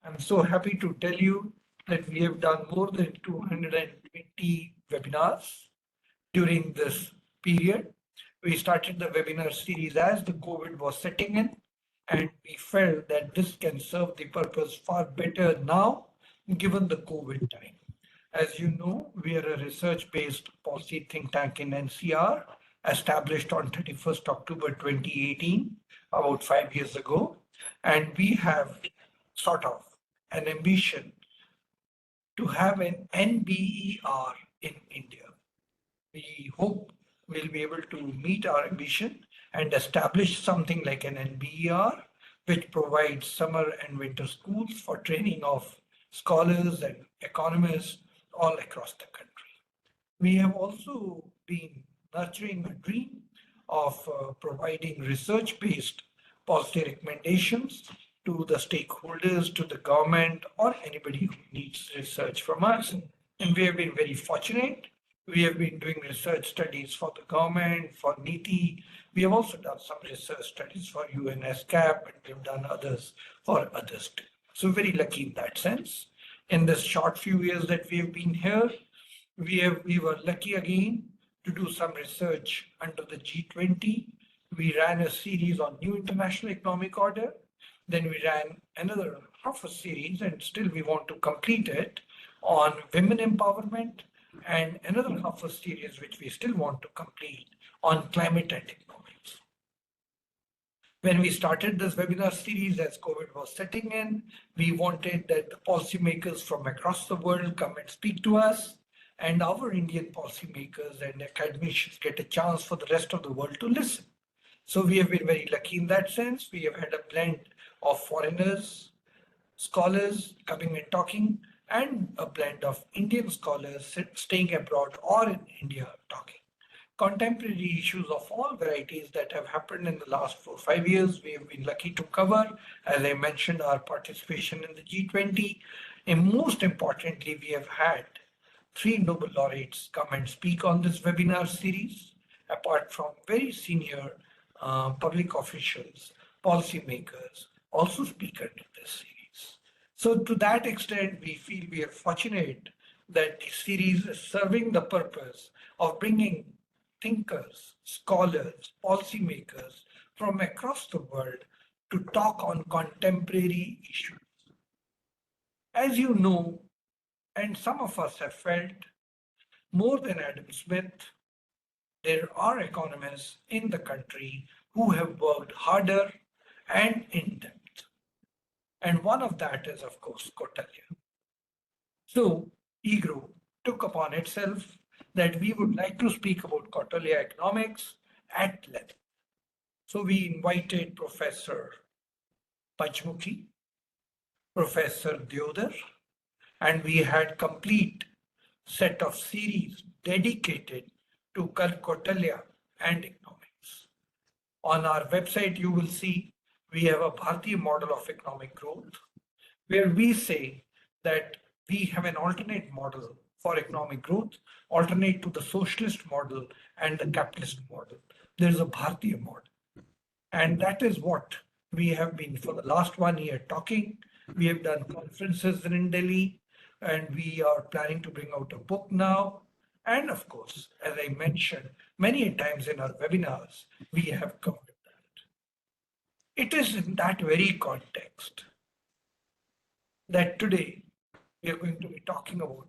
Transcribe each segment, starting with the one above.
I'm so happy to tell you that we have done more than 220 webinars during this period. We started the webinar series as the COVID was setting in, and we felt that this can serve the purpose far better now, given the COVID time. As you know, we are a research-based policy think tank in NCR, established on 31st October 2018, about 5 years ago. And we have sort of an ambition to have an NBER in India. We hope we'll be able to meet our ambition and establish something like an NBER, which provides summer and winter schools for training of scholars and economists all across the country. We have also been nurturing a dream of providing research-based policy recommendations to the stakeholders, to the government, or anybody who needs research from us. And we have been very fortunate. We have been doing research studies for the government, for NITI. We have also done some research studies for UNSCAP, and we've done others for others too. So very lucky in that sense. In this short few years that we have been here, we were lucky again to do some research under the G20. We ran a series on new international economic order. Then we ran another half a series, and still we want to complete it, on women empowerment, and another half a series which we still want to complete on climate and economics. When we started this webinar series, as COVID was setting in, we wanted that the policymakers from across the world come and speak to us, and our Indian policymakers and academicians get a chance for the rest of the world to listen. So we have been very lucky in that sense. We have had a blend of foreigners, scholars coming and talking, and a blend of Indian scholars staying abroad or in India talking. Contemporary issues of all varieties that have happened in the last 4 or 5 years, we have been lucky to cover. As I mentioned, our participation in the G20. And most importantly, we have had 3 Nobel laureates come and speak on this webinar series, apart from very senior public officials, policymakers, also speak under this series. So to that extent, we feel we are fortunate that the series is serving the purpose of bringing thinkers, scholars, policymakers from across the world to talk on contemporary issues. As you know, and some of us have felt, more than Adam Smith, there are economists in the country who have worked harder and in depth. And one of that is, of course, Kautilya. So EGROW took upon itself that we would like to speak about Kautilya economics at length. So we invited Professor Pachmukhi, Professor Deodar, and we had complete set of series dedicated to Kautilya and economics. On our website, you will see we have a Bharatiya model of economic growth, where we say that we have an alternate model for economic growth, alternate to the socialist model and the capitalist model. There's a Bharatiya model. And that is what we have been for the last 1 year talking. We have done conferences in Delhi, and we are planning to bring out a book now. And of course, as I mentioned many times in our webinars, we have covered that. It is in that very context that today we are going to be talking about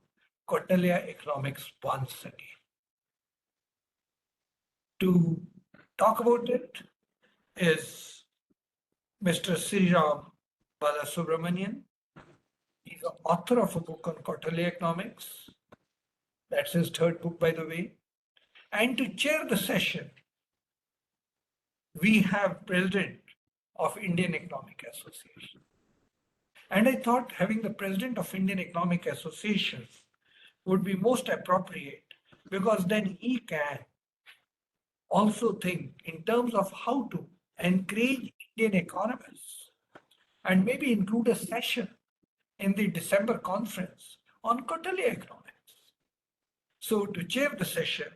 Kautilya economics once again. To talk about it is Mr. Sriram Balasubramanian. He's the author of a book on Kautilya economics. That's his 3rd book, by the way. And to chair the session, we have President of Indian Economic Association. And I thought having the President of Indian Economic Association would be most appropriate, because then he can also think in terms of how to encourage Indian economists and maybe include a session in the December conference on Kautilya economics. So to chair the session,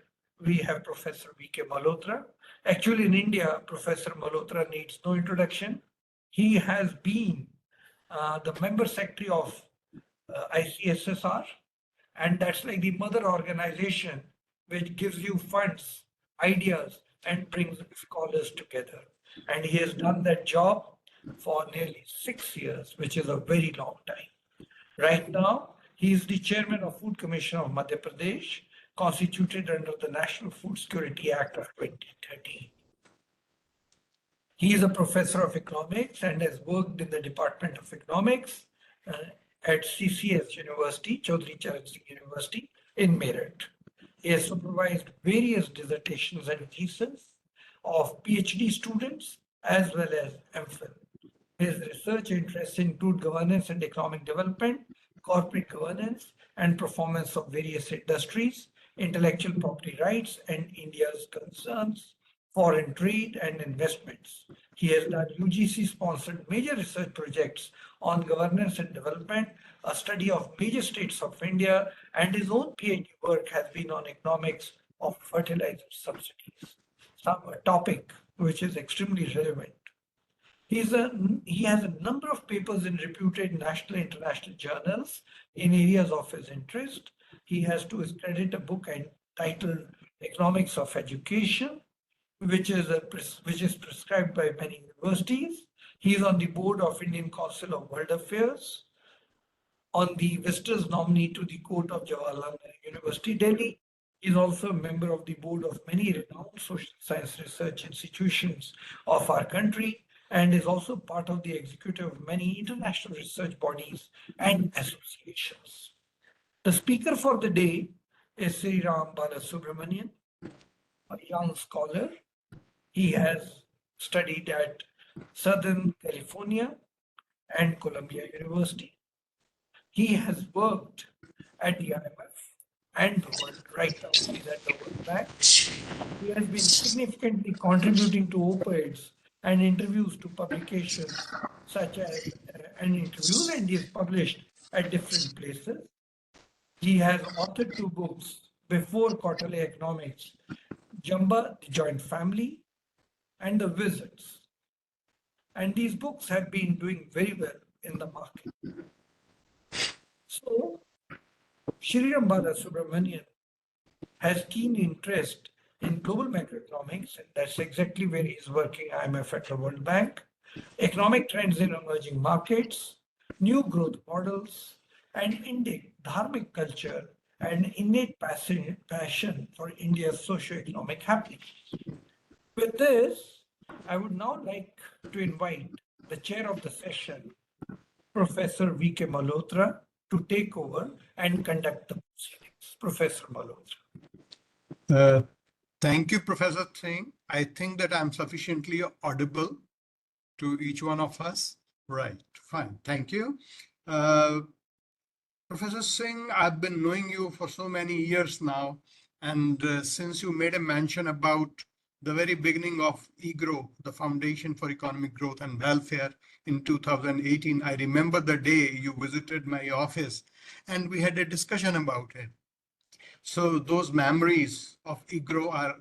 we have Professor V.K. Malhotra. Actually, in India, Professor Malhotra needs no introduction. He has been the member secretary of ICSSR, and that's like the mother organization which gives you funds, ideas, and brings scholars together. And he has done that job for nearly 6 years, which is a very long time. Right now, he is the chairman of Food Commission of Madhya Pradesh, constituted under the National Food Security Act of 2013. He is a professor of economics and has worked in the Department of Economics uh, at CCS University, Chaudhry Charan Singh University in Meerut. He has supervised various dissertations and theses of PhD students as well as MPhil. His research interests include governance and economic development, corporate governance and performance of various industries, intellectual property rights and India's concerns, foreign trade and investments. He has done UGC-sponsored major research projects on governance and development, a study of major states of India, and his own PhD work has been on economics of fertilizer subsidies, a topic which is extremely relevant. He has a number of papers in reputed national and international journals in areas of his interest. He has to his credit a book entitled Economics of Education, which is prescribed by many universities. He is on the board of Indian Council of World Affairs, on the visitors nominee to the court of Jawaharlal University, Delhi. He is also a member of the board of many renowned social science research institutions of our country, and is also part of the executive of many international research bodies and associations. The speaker for the day is Sriram Balasubramanian, a young scholar. He has studied at Southern California and Columbia University. He has worked at the IMF and the World, right now he's at the World Bank. He has been significantly contributing to op-eds and interviews to publications such as and he is published at different places. He has authored 2 books before Kautilya Economics, Jamba, the Joint Family, and The Wizards. And these books have been doing very well in the market. So, Sriram Balasubramanian has keen interest in global macroeconomics, and that's exactly where he's working, IMF at the World Bank, economic trends in emerging markets, new growth models, and Indic dharmic culture and innate passion for India's socio-economic happenings. With this, I would now like to invite the chair of the session, Professor V.K. Malhotra, to take over and conduct the proceedings. Professor Malhotra. Thank you, Professor Singh. I think that I'm sufficiently audible to each one of us. Right, fine, thank you. Professor Singh, I've been knowing you for so many years now, and since you made a mention about the very beginning of EGROW, the Foundation for Economic Growth and Welfare in 2018, I remember the day you visited my office and we had a discussion about it. So those memories of EGROW are,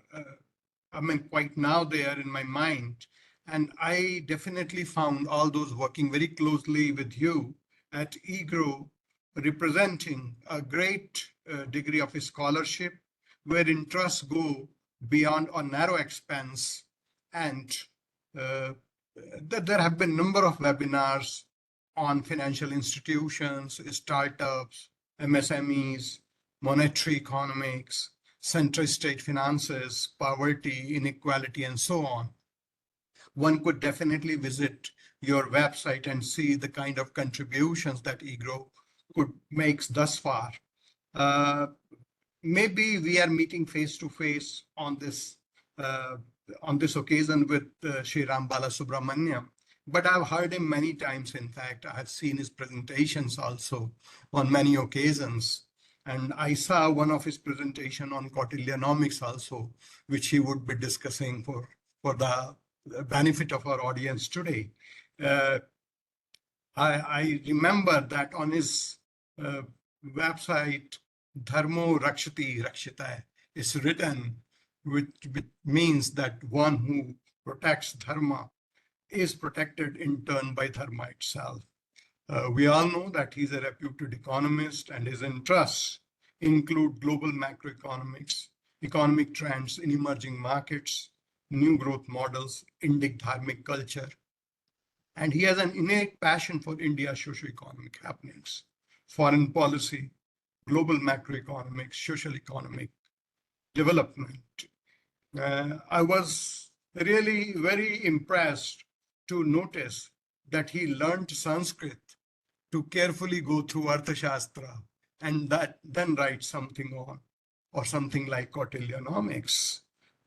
quite now there in my mind. And I definitely found all those working very closely with you at EGROW, representing a great degree of scholarship where interests go beyond a narrow expense. And there have been a number of webinars on financial institutions, startups, MSMEs, monetary economics, central state finances, poverty, inequality, and so on. One could definitely visit your website and see the kind of contributions that EGROW could make thus far. Maybe we are meeting face to face on this occasion with Sriram Balasubramanian, but I've heard him many times. In fact, I have seen his presentations also on many occasions. And I saw one of his presentation on Kautilyanomics also, which he would be discussing for the benefit of our audience today. I remember that on his website, Dharmo Rakshati Rakshita is written, which means that one who protects Dharma is protected in turn by Dharma itself. We all know that he's a reputed economist, and his interests include global macroeconomics, economic trends in emerging markets, new growth models, Indic dharmic culture, and he has an innate passion for India's socio-economic happenings, foreign policy, global macroeconomics, social economic development. I was really very impressed to notice that he learned Sanskrit to carefully go through Arthashastra and that then write something on, or something like Kautilyanomics.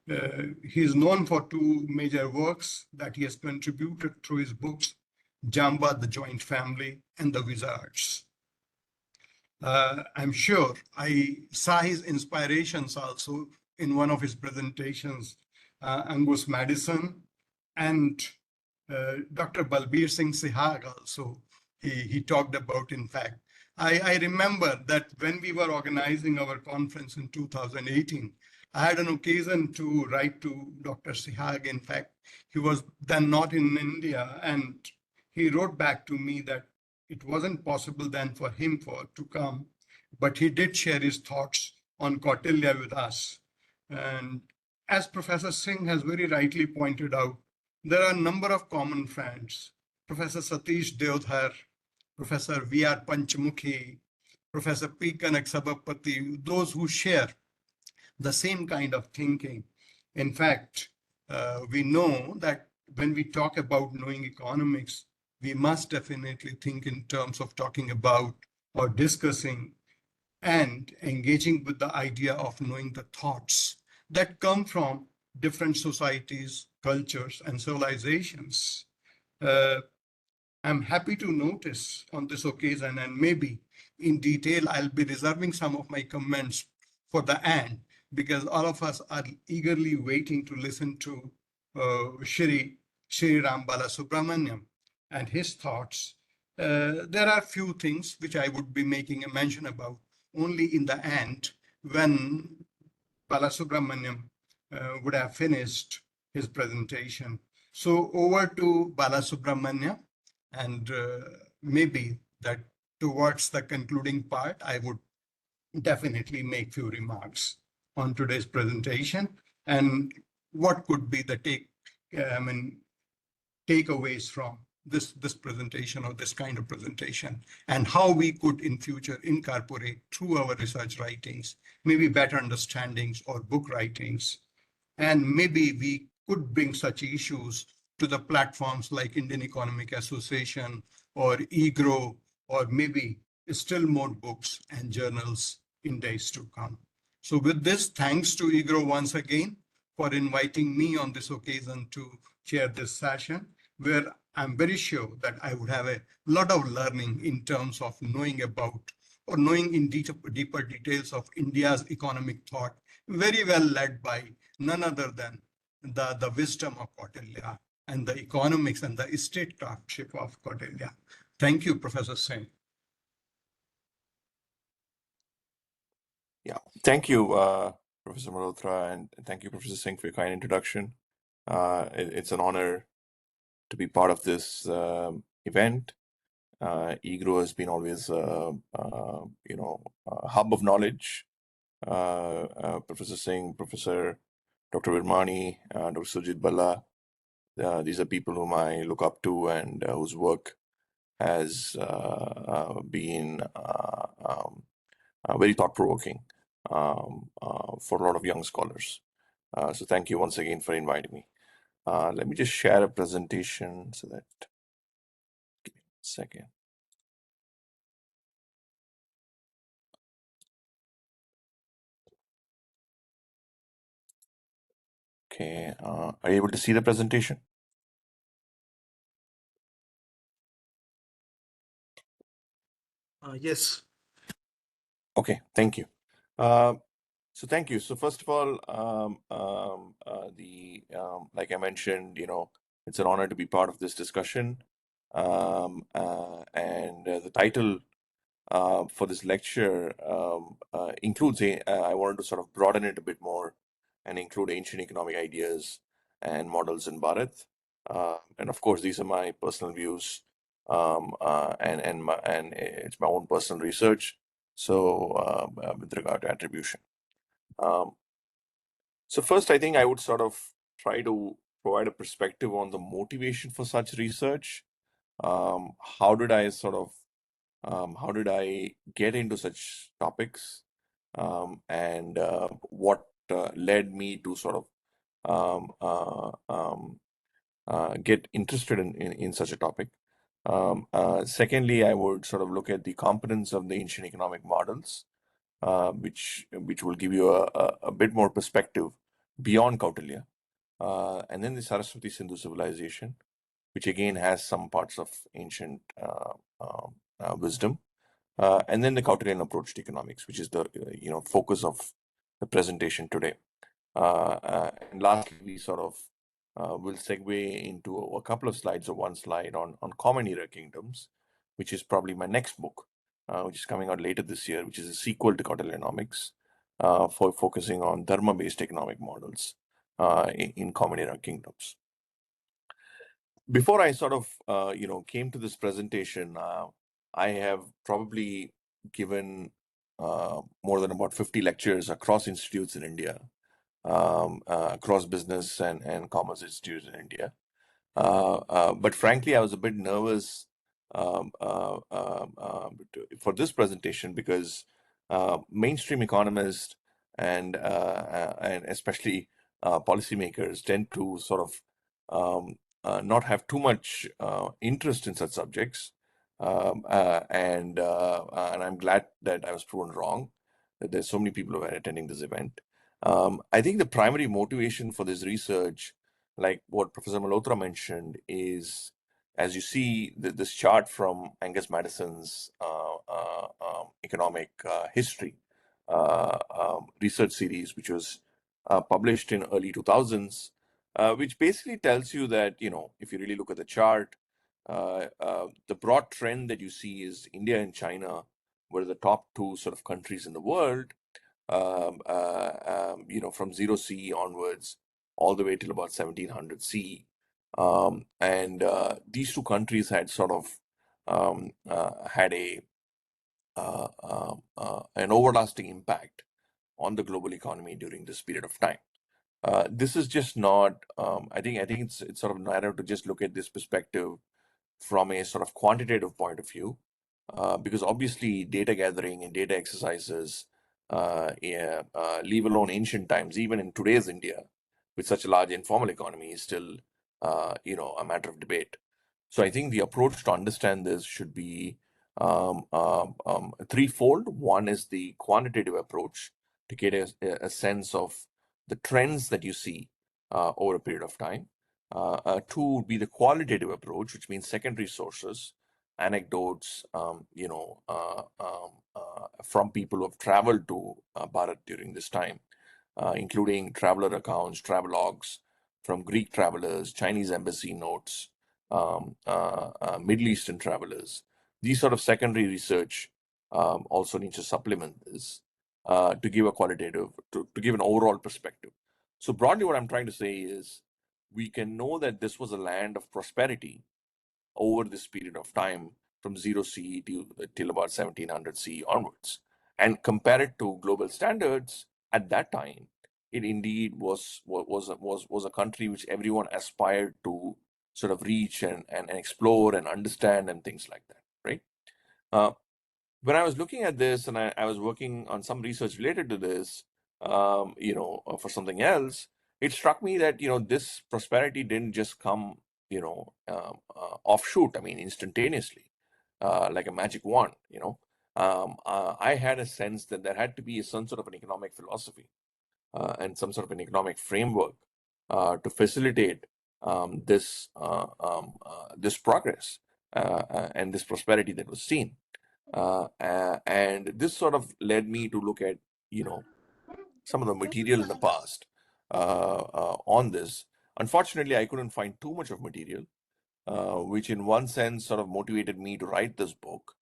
He is known for two major works that he has contributed through his books, Jamba, the Joint Family, and The Wizards. I'm sure I saw his inspirations also in one of his presentations, Angus Madison and Dr. Balbir Singh Sihag also. He talked about, in fact. I remember that when we were organizing our conference in 2018, I had an occasion to write to Dr. Sihag. In fact, he was then not in India, and he wrote back to me that it wasn't possible then for him to come, but he did share his thoughts on Kautilya with us. And as Professor Singh has very rightly pointed out, there are a number of common friends. Professor Satish Deodhar, Professor V.R. Panchmukhi, Professor P. Kanak Sabapati, those who share the same kind of thinking. In fact, we know that when we talk about knowing economics, we must definitely think in terms of talking about or discussing and engaging with the idea of knowing the thoughts that come from different societies, cultures, and civilizations. I'm happy to notice on this occasion, and maybe in detail, I'll be reserving some of my comments for the end, because all of us are eagerly waiting to listen to Sriram Balasubramanian and his thoughts. There are few things which I would be making a mention about only in the end when Balasubramanian would have finished his presentation. So over to Balasubramanian, and maybe that towards the concluding part, I would definitely make few remarks on today's presentation and what could be the takeaways from this presentation or this kind of presentation, and how we could in future incorporate through our research writings, maybe better understandings or book writings. And maybe we could bring such issues to the platforms like Indian Economic Association or EGROW, or maybe still more books and journals in days to come. So with this, thanks to EGROW once again for inviting me on this occasion to chair this session, where I'm very sure that I would have a lot of learning in terms of knowing about or knowing in deeper details of India's economic thought, very well led by none other than the wisdom of Kautilya and the economics and the statecraftship of Kautilya. Thank you, Professor Singh. Yeah, thank you, Professor Malhotra, and thank you, Professor Singh, for your kind introduction. It's an honor to be part of this event. EGROW has been always, a hub of knowledge. Professor Singh, Professor Dr. Virmani, Dr. Sujit Balla, these are people whom I look up to and whose work has been very thought-provoking for a lot of young scholars. So thank you once again for inviting me. Let me just share a presentation so that, give me a second. Okay, are you able to see the presentation? Yes. Okay, thank you. So thank you. So first of all, like I mentioned, it's an honor to be part of this discussion. And the title for this lecture includes I wanted to sort of broaden it a bit more and include ancient economic ideas and models in Bharat. And of course, these are my personal views. and it's my own personal research. So with regard to attribution, um, so first I think I would sort of try to provide a perspective on the motivation for such research. How did I how did I get into such topics, and what led me to sort of um, uh, um, get interested in such a topic. Secondly, I would sort of look at the components of the ancient economic models, which will give you a bit more perspective beyond Kautilya. And then the Saraswati Sindhu civilization, which again has some parts of ancient wisdom. And then the Kautilyan approach to economics, which is the focus of the presentation today. And lastly, we sort of will segue into a couple of slides, or one slide on common era kingdoms, which is probably my next book, which is coming out later this year, which is a sequel to Kautilyanomics, for focusing on dharma-based economic models in common era kingdoms. Before I sort of came to this presentation, I have probably given more than about 50 lectures across institutes in India, across business and commerce institutes in India. But frankly, I was a bit nervous for this presentation because mainstream economists and especially policymakers tend to sort of not have too much interest in such subjects, and I'm glad that I was proven wrong, that there's so many people who are attending this event. I think the primary motivation for this research, like what Professor Malhotra mentioned, is, as you see this chart from Angus Madison's economic history research series, which was published in early 2000s, which basically tells you that, if you really look at the chart, the broad trend that you see is India and China were the top two sort of countries in the world, from 0 CE onwards, all the way till about 1700 CE. And these two countries had sort of had an everlasting impact on the global economy during this period of time. This is just not. I think it's sort of narrow to just look at this perspective from a sort of quantitative point of view, because obviously data gathering and data exercises, leave alone ancient times, even in today's India, with such a large informal economy, is still a matter of debate. So I think the approach to understand this should be threefold. One is the quantitative approach to get a sense of the trends that you see over a period of time. Two would be the qualitative approach, which means secondary sources, anecdotes, from people who have traveled to Bharat during this time, including traveler accounts, travelogues from Greek travelers, Chinese embassy notes, Middle Eastern travelers. These sort of secondary research also needs to supplement this to give a qualitative, to give an overall perspective. So broadly, what I'm trying to say is we can know that this was a land of prosperity over this period of time from 0 CE till about 1700 CE onwards, and compare it to global standards at that time. It indeed was a country which everyone aspired to sort of reach and explore and understand and things like that, right? When I was looking at this and I was working on some research related to this, for something else, it struck me that, this prosperity didn't just come, offshoot, I mean, instantaneously, like a magic wand, I had a sense that there had to be some sort of an economic philosophy and some sort of an economic framework to facilitate this progress and this prosperity that was seen. And this sort of led me to look at, some of the material in the past on this. Unfortunately, I couldn't find too much of material, which in one sense sort of motivated me to write this book.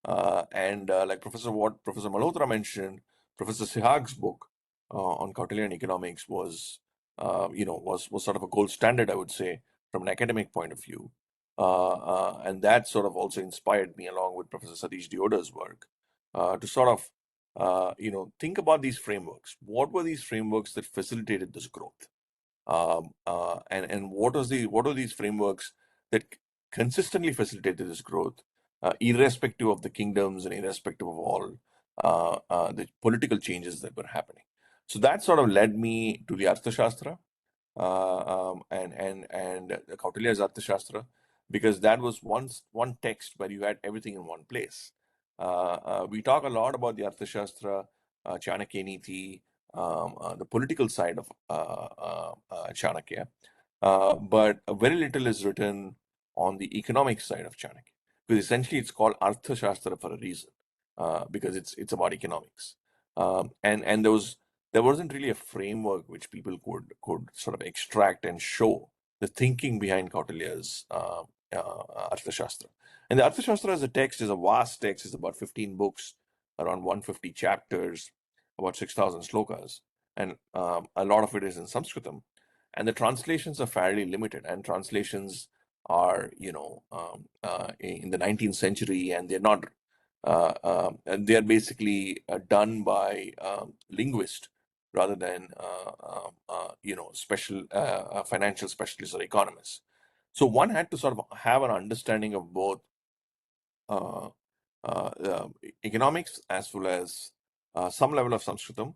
And like Professor Malhotra mentioned, Professor Sihag's book on Kautilyan economics was sort of a gold standard, I would say, from an academic point of view. And that sort of also inspired me, along with Professor Satish Deodar's work, to sort of think about these frameworks. What were these frameworks that facilitated this growth? And what are these frameworks that consistently facilitated this growth, irrespective of the kingdoms and irrespective of all the political changes that were happening? So that sort of led me to the Arthashastra, and Kautilya's Arthashastra, because that was one text where you had everything in one place. We talk a lot about the Arthashastra, Chanakya Niti, the political side of Chanakya, but very little is written on the economic side of Chanakya, because essentially it's called Arthashastra for a reason, because it's about economics, and there wasn't really a framework which people could sort of extract and show the thinking behind Kautilya's Arthashastra. And the Arthashastra as a text is a vast text. It's about 15 books, around 150 chapters, about 6,000 slokas, and a lot of it is in Sanskritam. And the translations are fairly limited, and translations are, in the 19th century, and they're not, and they're basically done by linguists rather than, special financial specialists or economists. So one had to sort of have an understanding of both uh, economics as well as some level of Sanskritam,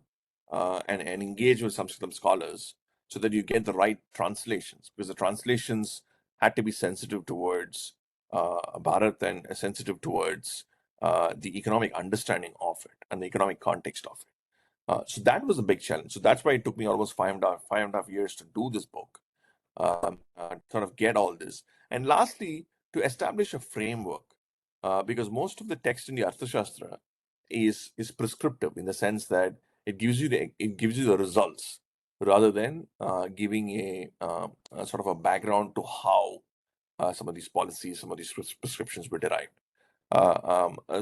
and engage with Sanskritam scholars so that you get the right translations, because the translations had to be sensitive towards Bharat and sensitive towards the economic understanding of it and the economic context of it. So that was a big challenge. So that's why it took me almost five and a half years to do this book, sort of get all this. And lastly, to establish a framework, because most of the text in the Arthashastra is prescriptive, in the sense that it gives you the results rather than giving a sort of a background to how some of these policies, some of these prescriptions were derived.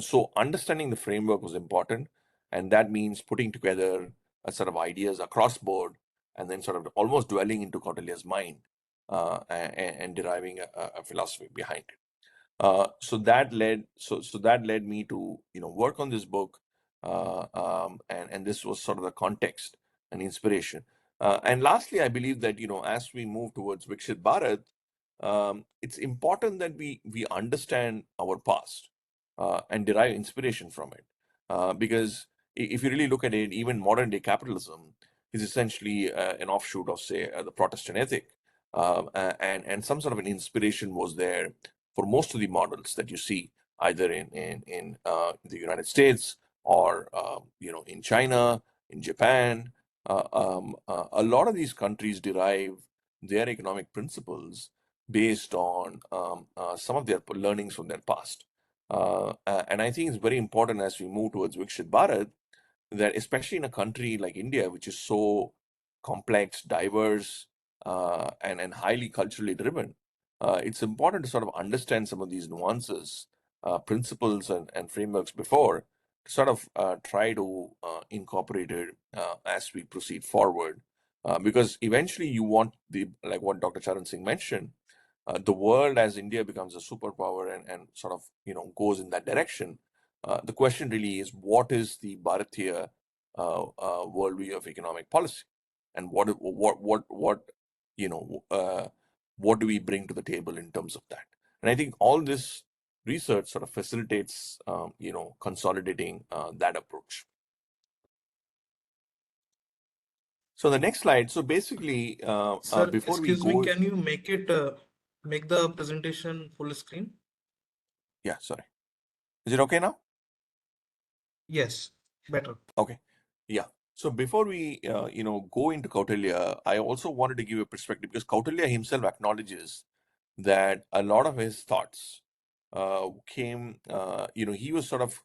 So understanding the framework was important, and that means putting together a set of ideas across board, and then sort of almost dwelling into Kautilya's mind, and deriving a philosophy behind it. So that led me to work on this book, and this was sort of the context and inspiration. And lastly, I believe that as we move towards Viksit Bharat, it's important that we understand our past, and derive inspiration from it, because if you really look at it, even modern day capitalism is essentially an offshoot of, say, the Protestant ethic, and some sort of an inspiration was there for most of the models that you see either in the United States or in China, in Japan. A lot of these countries derive their economic principles based on some of their learnings from their past. And I think it's very important as we move towards Viksit Bharat that, especially in a country like India, which is so complex, diverse, and highly culturally driven, it's important to sort of understand some of these nuances, principles, and frameworks before to sort of try to incorporate it as we proceed forward. Because eventually you want like what Dr. Charan Singh mentioned, the world as India becomes a superpower and sort of goes in that direction. The question really is, what is the Bharatiya worldview of economic policy, and what do we bring to the table in terms of that? And I think all this research sort of facilitates consolidating that approach. So the next slide. So basically, Sir, before we excuse me, go, can you make the presentation full screen? yeah, sorry, is it okay now? Yes, better. Okay. Yeah. So before we, go into Kautilya, I also wanted to give a perspective, because Kautilya himself acknowledges that a lot of his thoughts came, he was sort of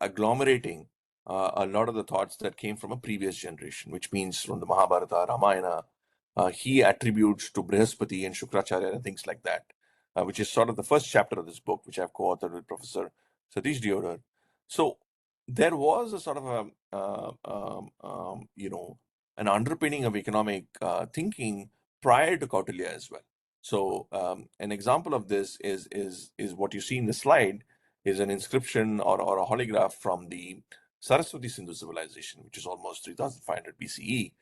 agglomerating a lot of the thoughts that came from a previous generation, which means from the Mahabharata, Ramayana. He attributes to Brihaspati and Shukracharya and things like that, which is sort of the first chapter of this book, which I've co-authored with Professor Satish Deodar. So there was a sort of an underpinning of economic thinking prior to Kautilya as well. So an example of this is what you see in the slide is an inscription or a holograph from the Saraswati Sindhu civilization, which is almost 3,500 BCE,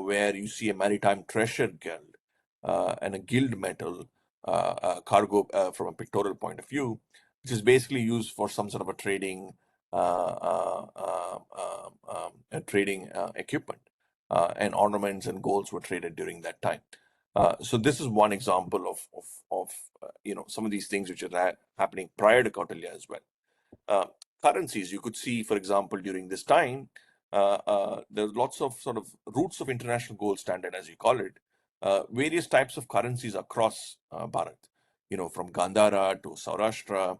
where you see a maritime treasure guild and a guild metal cargo from a pictorial point of view, which is basically used for some sort of a trading equipment, and ornaments and golds were traded during that time. So this is one example of some of these things which are happening prior to Kautilya as well. Currencies, you could see, for example, during this time, there's lots of sort of roots of international gold standard, as you call it, various types of currencies across Bharat, from Gandhara to Saurashtra,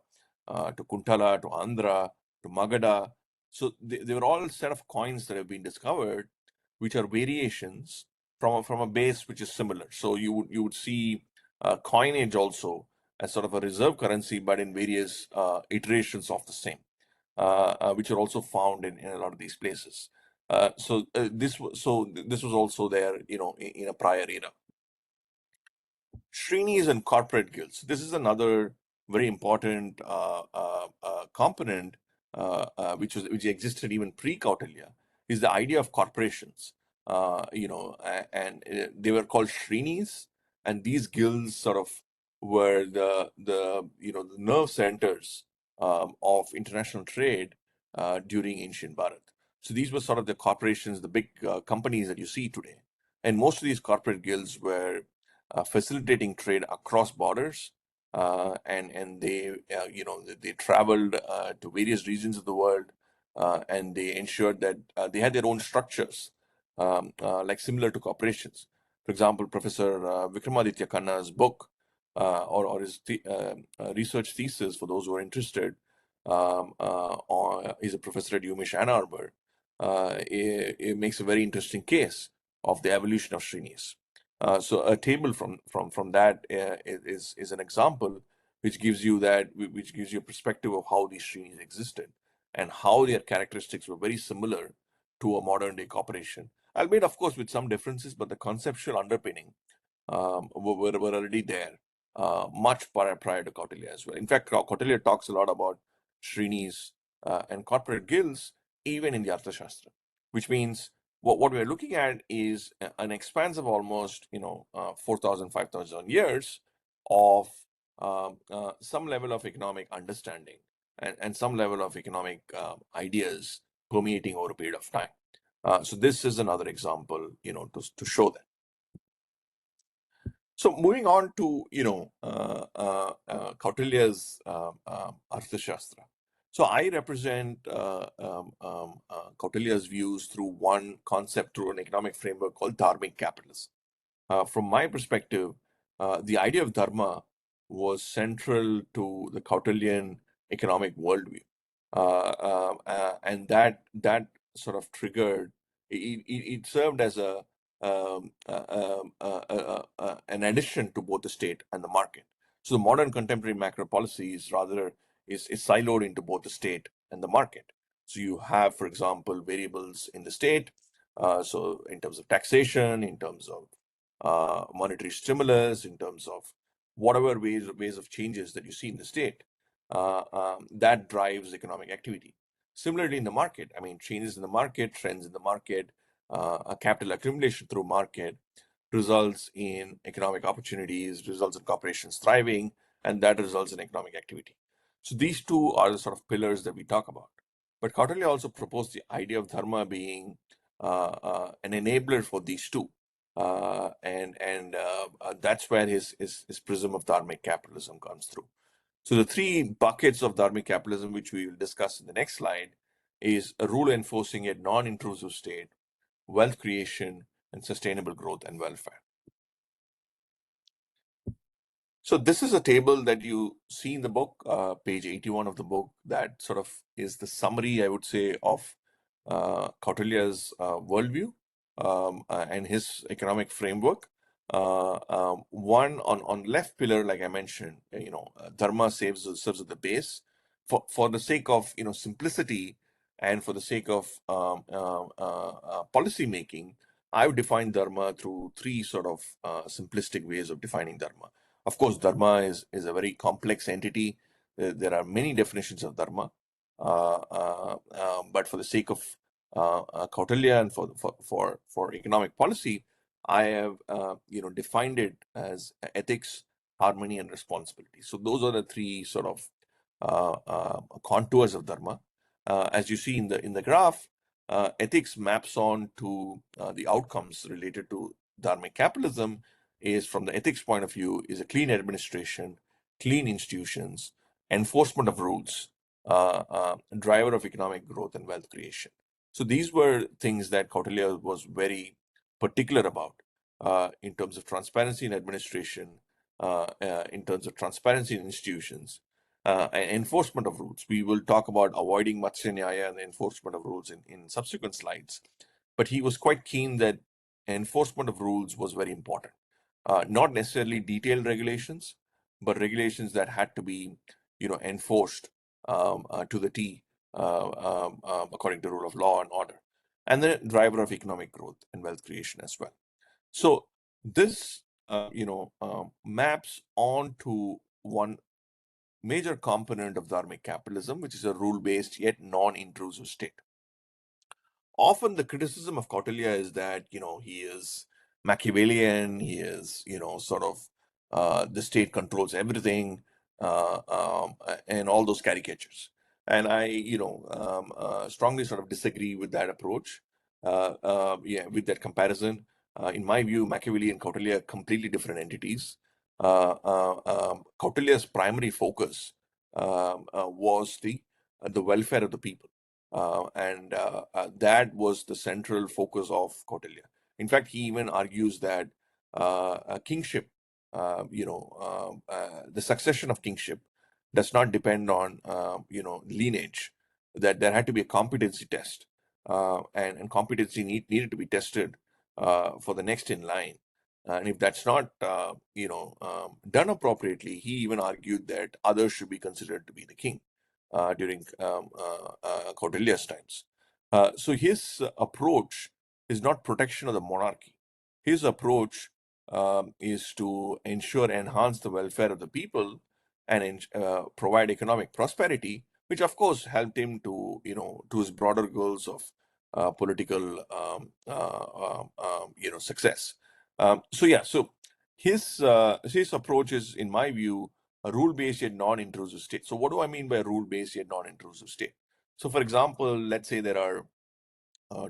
to Kuntala, to Andhra, to Magadha. So they were all set of coins that have been discovered, which are variations from a base which is similar. So you would see coinage also as sort of a reserve currency, but in various iterations of the same, which are also found in a lot of these places. This was also there, in a prior era. Srinis and corporate guilds. This is another very important component which existed even pre-Kautilya, is the idea of corporations. And they were called Srinis, and these guilds sort of were the nerve centers of international trade during ancient Bharat. So these were sort of the corporations, the big companies that you see today, and most of these corporate guilds were facilitating trade across borders, and they traveled to various regions of the world, and they ensured that they had their own structures, like similar to corporations. For example, Professor Vikramaditya Khanna's book, or his research thesis, for those who are interested, he's a professor at UMich Ann Arbor. It makes a very interesting case of the evolution of Srinis. So a table from that is an example which gives you a perspective of how these Srinis existed and how their characteristics were very similar to a modern day corporation, albeit of course with some differences, but the conceptual underpinning were already there much prior to Kautilya as well. In fact, Kautilya talks a lot about Srinis and corporate guilds even in the Arthashastra, which means what we're looking at is an expanse of almost 4,000, 5,000 years of some level of economic understanding and some level of economic ideas permeating over a period of time. So this is another example, to show that. So moving on to Kautilya's Arthashastra. So I represent Kautilya's views through one concept, through an economic framework called dharmic capitalism. From my perspective, the idea of dharma was central to the Kautilyan economic worldview, and that sort of triggered. It served as an addition to both the state and the market. So the modern contemporary macro policy is siloed into both the state and the market. So you have, for example, variables in the state. So in terms of taxation, in terms of monetary stimulus, in terms of whatever ways of changes that you see in the state, that drives economic activity. Similarly, in the market, changes in the market, trends in the market, a capital accumulation through market results in economic opportunities, results in corporations thriving, and that results in economic activity. So these two are the sort of pillars that we talk about. But Kautilya also proposed the idea of dharma being an enabler for these two. And that's where his prism of dharmic capitalism comes through. So the three buckets of dharmic capitalism, which we will discuss in the next slide, is a rule enforcing a non-intrusive state, wealth creation, and sustainable growth and welfare. So this is a table that you see in the book, page 81 of the book, that sort of is the summary, I would say, of Kautilya's worldview and his economic framework. One on left pillar, like I mentioned, dharma serves as the base for the sake of simplicity and for the sake of policy making. I would define dharma through three sort of simplistic ways of defining dharma. Of course, dharma is a very complex entity. There are many definitions of dharma, but for the sake of Kautilya and for economic policy, I have defined it as ethics, harmony, and responsibility. So those are the three sort of contours of dharma. As you see in the graph, ethics maps on to the outcomes related to dharmic capitalism. Is from the ethics point of view is a clean administration, clean institutions, enforcement of rules, driver of economic growth and wealth creation. So these were things that Kautilya was very particular about in terms of transparency in administration, in terms of transparency in institutions, and enforcement of rules. We will talk about avoiding Matsya Nyaya and the enforcement of rules in subsequent slides. But he was quite keen that enforcement of rules was very important. Not necessarily detailed regulations, but regulations that had to be, enforced to the T according to rule of law and order, and the driver of economic growth and wealth creation as well. So this, maps onto one major component of dharmic capitalism, which is a rule-based yet non-intrusive state. Often the criticism of Kautilya is that, he is Machiavellian, he is, sort of the state controls everything, and all those caricatures. And I, strongly sort of disagree with that approach, with that comparison. In my view, Machiavelli and Kautilya are completely different entities. Kautilya's primary focus was the welfare of the people. And that was the central focus of Kautilya. In fact, he even argues that kingship, the succession of kingship does not depend on, lineage, that there had to be a competency test, and competency needed to be tested for the next in line. And if that's not, done appropriately, he even argued that others should be considered to be the king during Kautilya's times. So his approach is not protection of the monarchy. His approach is to ensure, enhance the welfare of the people and provide economic prosperity, which of course helped him to, to his broader goals of political, success. So his approach is, in my view, a rule-based yet non-intrusive state. So what do I mean by rule-based yet non-intrusive state? So for example, let's say there are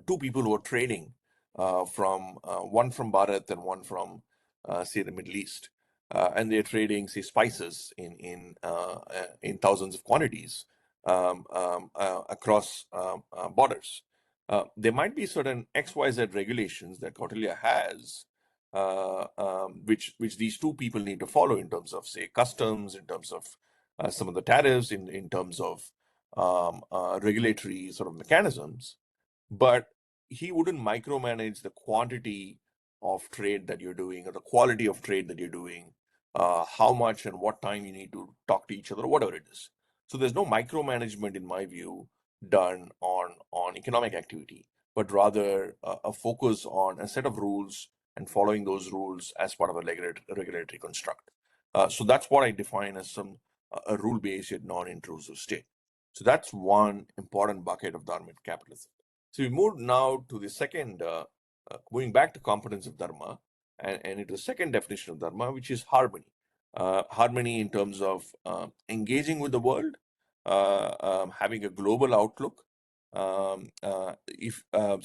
two people who are trading from one from Bharat and one from say the Middle East, and they're trading say spices in thousands of quantities across borders. There might be certain XYZ regulations that Kautilya has, which these two people need to follow in terms of say customs, in terms of some of the tariffs, in terms of regulatory sort of mechanisms. But he wouldn't micromanage the quantity of trade that you're doing or the quality of trade that you're doing, how much and what time you need to talk to each other, or whatever it is. So there's no micromanagement, in my view, done on economic activity, but rather a focus on a set of rules and following those rules as part of a regulatory construct. So that's what I define as a rule-based yet non-intrusive state. So that's one important bucket of dharmic capitalism. So we move now to the second, moving back to competence of dharma, and into the second definition of dharma, which is harmony. Harmony in terms of engaging with the world, having a global outlook. So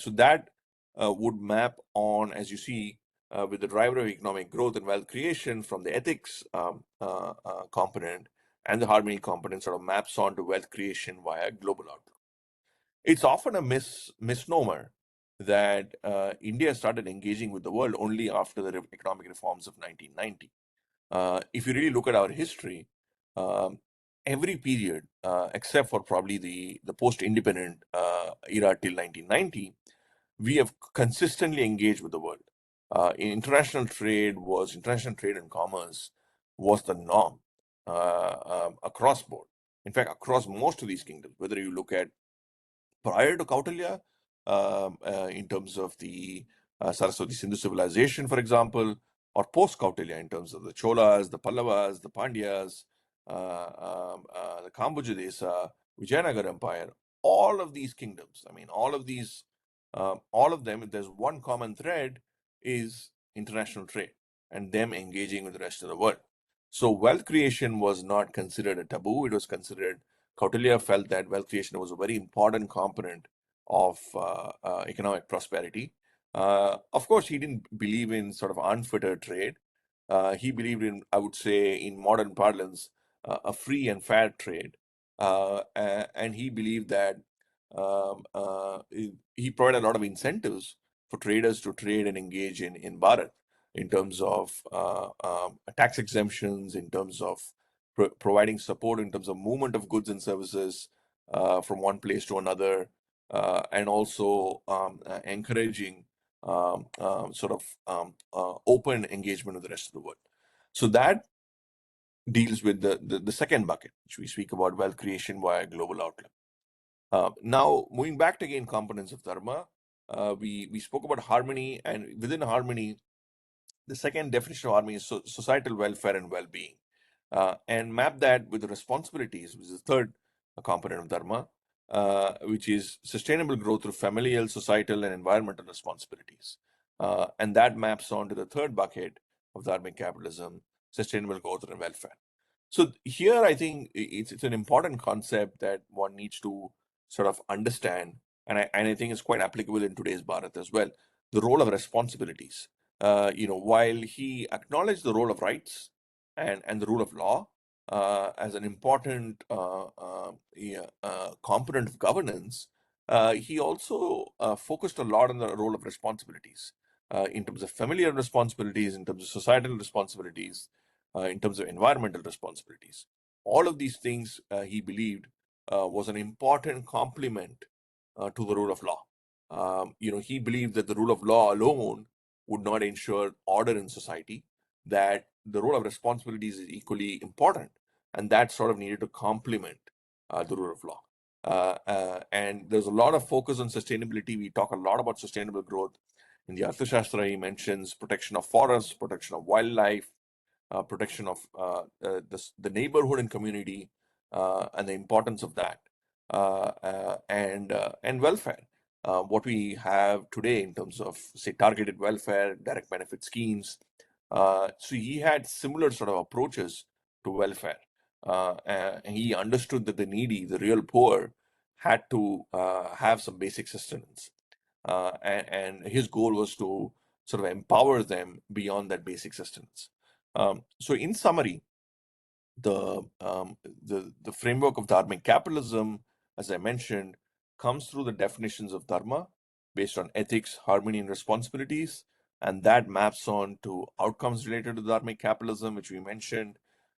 that would map on, as you see, with the driver of economic growth and wealth creation from the ethics component, and the harmony component sort of maps on to wealth creation via global outlook. It's often a misnomer that India started engaging with the world only after the economic reforms of 1990. If you really look at our history, every period, except for probably the post-independent era till 1990, we have consistently engaged with the world. International trade and commerce was the norm across board. In fact, across most of these kingdoms, whether you look at prior to Kautilya, in terms of the Saraswati Sindhu civilization, for example, or post-Kautilya in terms of the Cholas, the Pallavas, the Pandyas, the Kambuja Desa, Vijayanagar Empire, all of these kingdoms, I mean, all of them, if there's one common thread, is international trade and them engaging with the rest of the world. So wealth creation was not considered a taboo. It was considered, Kautilya felt that wealth creation was a very important component of economic prosperity. Of course, he didn't believe in sort of unfettered trade. He believed in, I would say, in modern parlance, a free and fair trade. And he believed that he provided a lot of incentives for traders to trade and engage in Bharat in terms of tax exemptions, in terms of providing support, in terms of movement of goods and services from one place to another, and also encouraging open engagement with the rest of the world. So that deals with the second bucket, which we speak about wealth creation via global outlook. Now, moving back to again components of dharma, we spoke about harmony, and within harmony, the second definition of harmony is societal welfare and well-being, and map that with the responsibilities, which is the third component of dharma, which is sustainable growth through familial, societal, and environmental responsibilities. And that maps on to the third bucket of dharmic capitalism, sustainable growth and welfare. So here, I think it's an important concept that one needs to sort of understand, and I think it's quite applicable in today's Bharat as well. The role of responsibilities. While he acknowledged the role of rights and the rule of law as an important component of governance, he also focused a lot on the role of responsibilities in terms of familial responsibilities, in terms of societal responsibilities, in terms of environmental responsibilities. All of these things he believed was an important complement to the rule of law. He believed that the rule of law alone would not ensure order in society, that the role of responsibilities is equally important, and that sort of needed to complement the rule of law. And there's a lot of focus on sustainability. We talk a lot about sustainable growth. In the Arthashastra, he mentions protection of forests, protection of wildlife, protection of the neighborhood and community, and the importance of that, and welfare. What we have today in terms of, say, targeted welfare, direct benefit schemes. So he had similar sort of approaches to welfare. And he understood that the needy, the real poor, had to have some basic sustenance. And his goal was to sort of empower them beyond that basic sustenance. So in summary, the framework of dharmic capitalism, as I mentioned, comes through the definitions of dharma based on ethics, harmony, and responsibilities, and that maps on to outcomes related to dharmic capitalism, which we mentioned,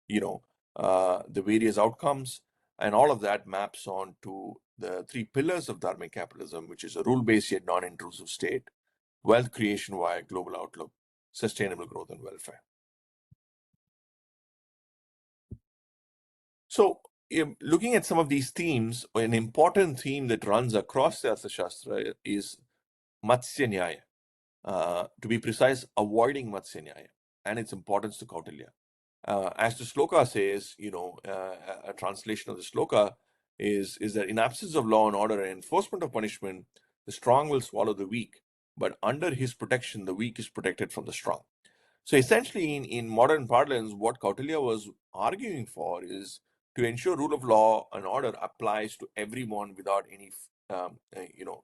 the various outcomes, and all of that maps on to the three pillars of dharmic capitalism, which is a rule-based yet non-intrusive state, wealth creation via global outlook, sustainable growth, and welfare. So, looking at some of these themes, an important theme that runs across the Arthashastra is Matsya Nyaya. To be precise, avoiding Matsya Nyaya and its importance to Kautilya. As the sloka says, a translation of the sloka is that in absence of law and order and enforcement of punishment, the strong will swallow the weak, but under his protection, the weak is protected from the strong. So essentially, in modern parlance, what Kautilya was arguing for is to ensure rule of law and order applies to everyone without any,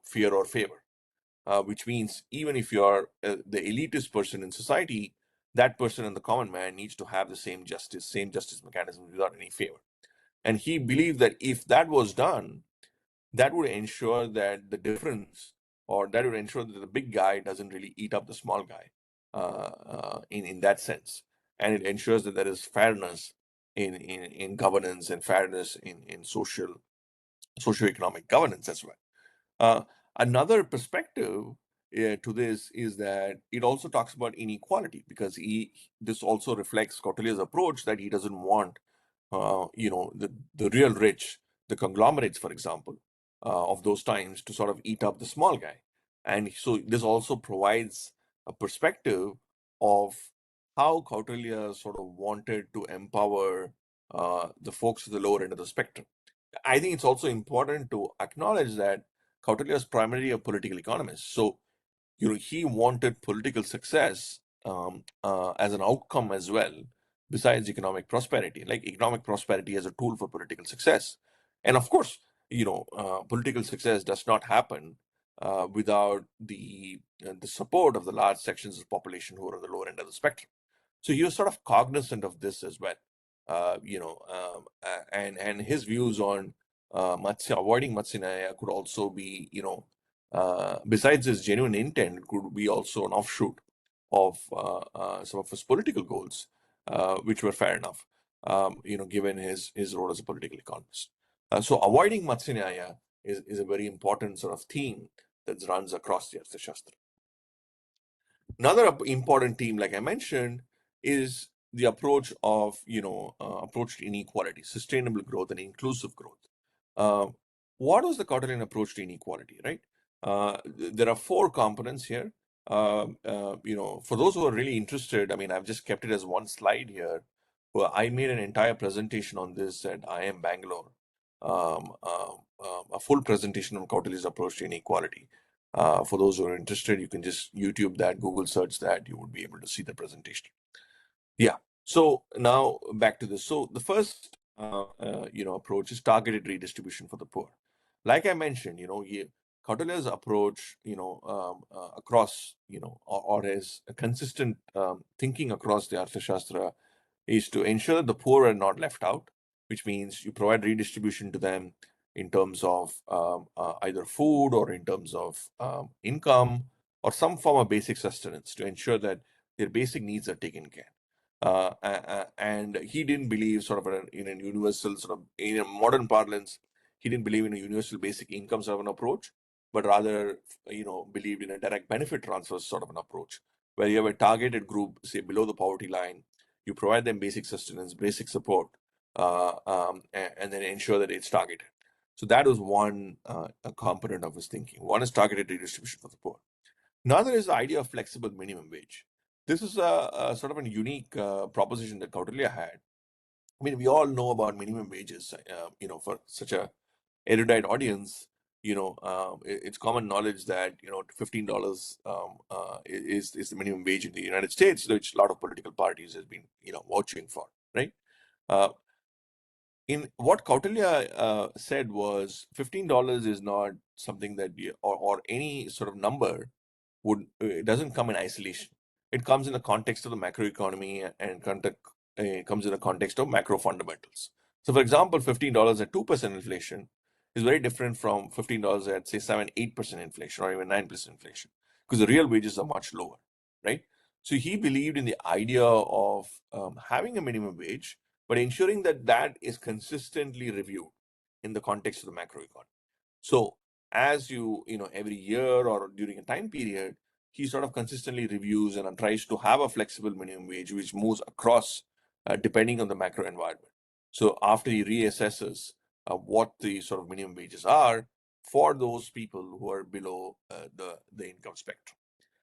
fear or favor. Which means even if you are the elitist person in society, that person and the common man needs to have the same justice mechanism without any favor. And he believed that if that was done, that would ensure that the difference, or that would ensure that the big guy doesn't really eat up the small guy in that sense. And it ensures that there is fairness in governance and fairness in socioeconomic governance as well. Another perspective to this is that it also talks about inequality, because this also reflects Kautilya's approach that he doesn't want the real rich, the conglomerates, for example, of those times, to sort of eat up the small guy. And so this also provides a perspective of how Kautilya sort of wanted to empower the folks at the lower end of the spectrum. I think it's also important to acknowledge that Kautilya is primarily a political economist. So, he wanted political success as an outcome as well, besides economic prosperity, like economic prosperity as a tool for political success. And of course, political success does not happen without the support of the large sections of the population who are on the lower end of the spectrum. So he was sort of cognizant of this as well, and his views on avoiding Matsya could also be, besides his genuine intent, could be also an offshoot of some of his political goals, which were fair enough, given his role as a political economist. So avoiding Matsya is a very important sort of theme that runs across the Arthashastra. Another important theme, like I mentioned, is the approach of, approach to inequality, sustainable growth, and inclusive growth. What was the Kautilyan approach to inequality, right? There are 4 components here. For those who are really interested, I mean, I've just kept it as one slide here. Well, I made an entire presentation on this at IIM Bangalore, a full presentation on Kautilya's approach to inequality. For those who are interested, you can just YouTube that, Google search that, you would be able to see the presentation. Yeah. So now back to this. So the first, approach is targeted redistribution for the poor. Like I mentioned, Kautilya's approach, across, or his consistent thinking across the Arthashastra is to ensure that the poor are not left out, which means you provide redistribution to them in terms of either food or in terms of income or some form of basic sustenance to ensure that their basic needs are taken care. And he didn't believe sort of in a universal sort of, in a modern parlance, he didn't believe in a universal basic income sort of an approach, but rather, believed in a direct benefit transfer sort of an approach, where you have a targeted group, say below the poverty line, you provide them basic sustenance, basic support, and then ensure that it's targeted. So that was one component of his thinking. One is targeted redistribution for the poor. Another is the idea of flexible minimum wage. This is a sort of a unique proposition that Kautilya had. I mean, we all know about minimum wages, for such a erudite audience, it's common knowledge that, $15 is the minimum wage in the United States, which a lot of political parties has been, vouching for, right? In what Kautilya said was $15 is not something that or any sort of number it doesn't come in isolation. It comes in the context of the macroeconomy and comes in the context of macro fundamentals. So, for example, $15 at 2% inflation is very different from $15 at say 7-8% inflation or even 9% inflation, because the real wages are much lower, right? So he believed in the idea of having a minimum wage, but ensuring that that is consistently reviewed in the context of the macroeconomy. So as every year or during a time period, he sort of consistently reviews and tries to have a flexible minimum wage which moves across depending on the macro environment. So after he reassesses what the sort of minimum wages are for those people who are below the income spectrum.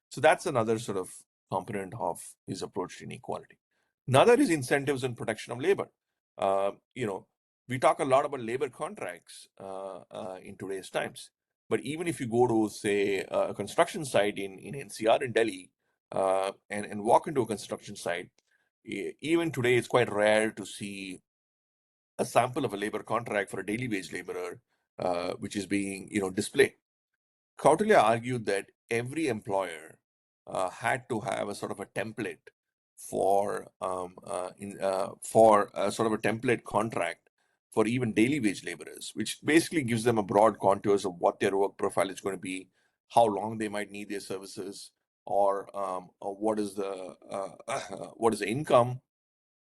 So that's another sort of component of his approach to inequality. Another is incentives and protection of labor. We talk a lot about labor contracts in today's times. But even if you go to, say, a construction site in NCR in Delhi and walk into a construction site, even today it's quite rare to see a sample of a labor contract for a daily wage laborer, which is being displayed. Kautilya argued that every employer had to have a sort of a template for sort of a template contract for even daily wage laborers, which basically gives them a broad contours of what their work profile is going to be, how long they might need their services, or what is the income,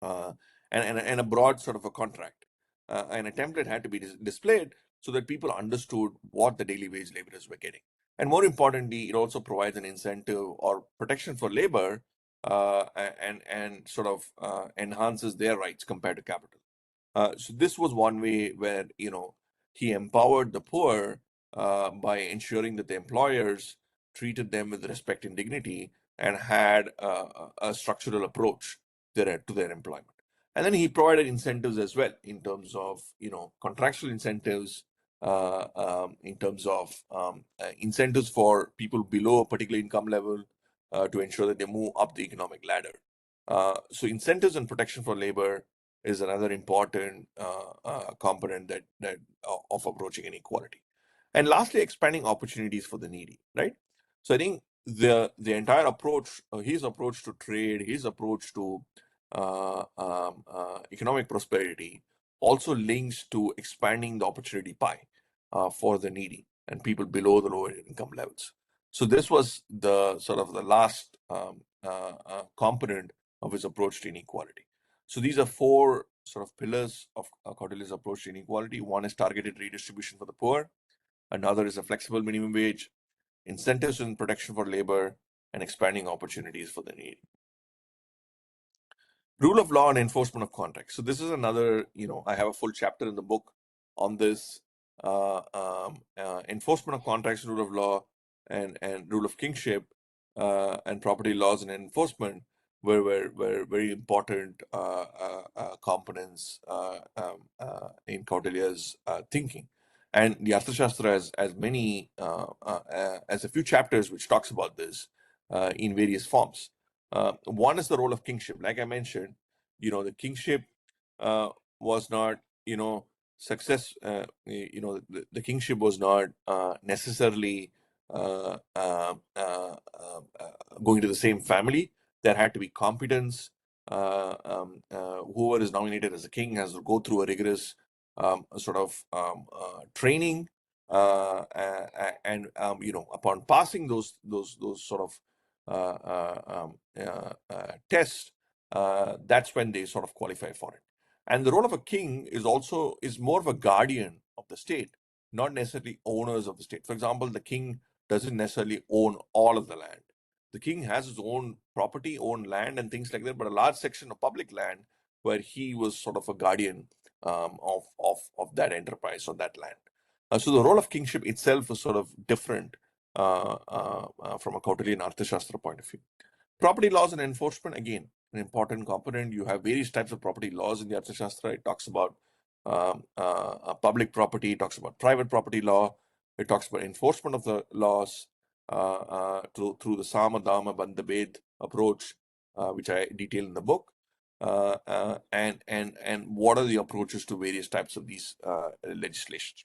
and a broad sort of a contract. And a template had to be displayed so that people understood what the daily wage laborers were getting. And more importantly, it also provides an incentive or protection for labor and sort of enhances their rights compared to capital. So this was one way where, he empowered the poor by ensuring that the employers treated them with respect and dignity, and had a structural approach to their employment. And then he provided incentives as well in terms of contractual incentives, in terms of incentives for people below a particular income level to ensure that they move up the economic ladder. So incentives and protection for labor is another important component that of approaching inequality. And lastly, expanding opportunities for the needy, right? So I think the entire approach, his approach to trade, his approach to economic prosperity also links to expanding the opportunity pie for the needy and people below the lower income levels. So this was the sort of the last component of his approach to inequality. So these are four sort of pillars of Kautilya's approach to inequality. One is targeted redistribution for the poor. Another is a flexible minimum wage, incentives and protection for labor, and expanding opportunities for the needy. Rule of law and enforcement of contracts. So this is another, I have a full chapter in the book on this. Enforcement of contracts, rule of law, and rule of kingship, and property laws and enforcement were very important components in Kautilya's thinking. And the Arthashastra has many, as a few chapters which talks about this in various forms. One is the role of kingship. Like I mentioned, the kingship was not, success. The kingship was not necessarily going to the same family. There had to be competence. Whoever is nominated as a king has to go through a rigorous sort of training, and upon passing those sort of test, that's when they sort of qualify for it. And the role of a king is more of a guardian of the state, not necessarily owners of the state. For example, the king doesn't necessarily own all of the land. The king has his own property, own land, and things like that, but a large section of public land where he was sort of a guardian of that enterprise or that land. So the role of kingship itself is sort of different from a Kautilyan Arthashastra point of view. Property laws and enforcement, again, an important component. You have various types of property laws in the Arthashastra. It talks about public property, it talks about private property law, it talks about enforcement of the laws through the Sama, Dama, Bandha, Bhed approach, which I detail in the book. And what are the approaches to various types of these legislations.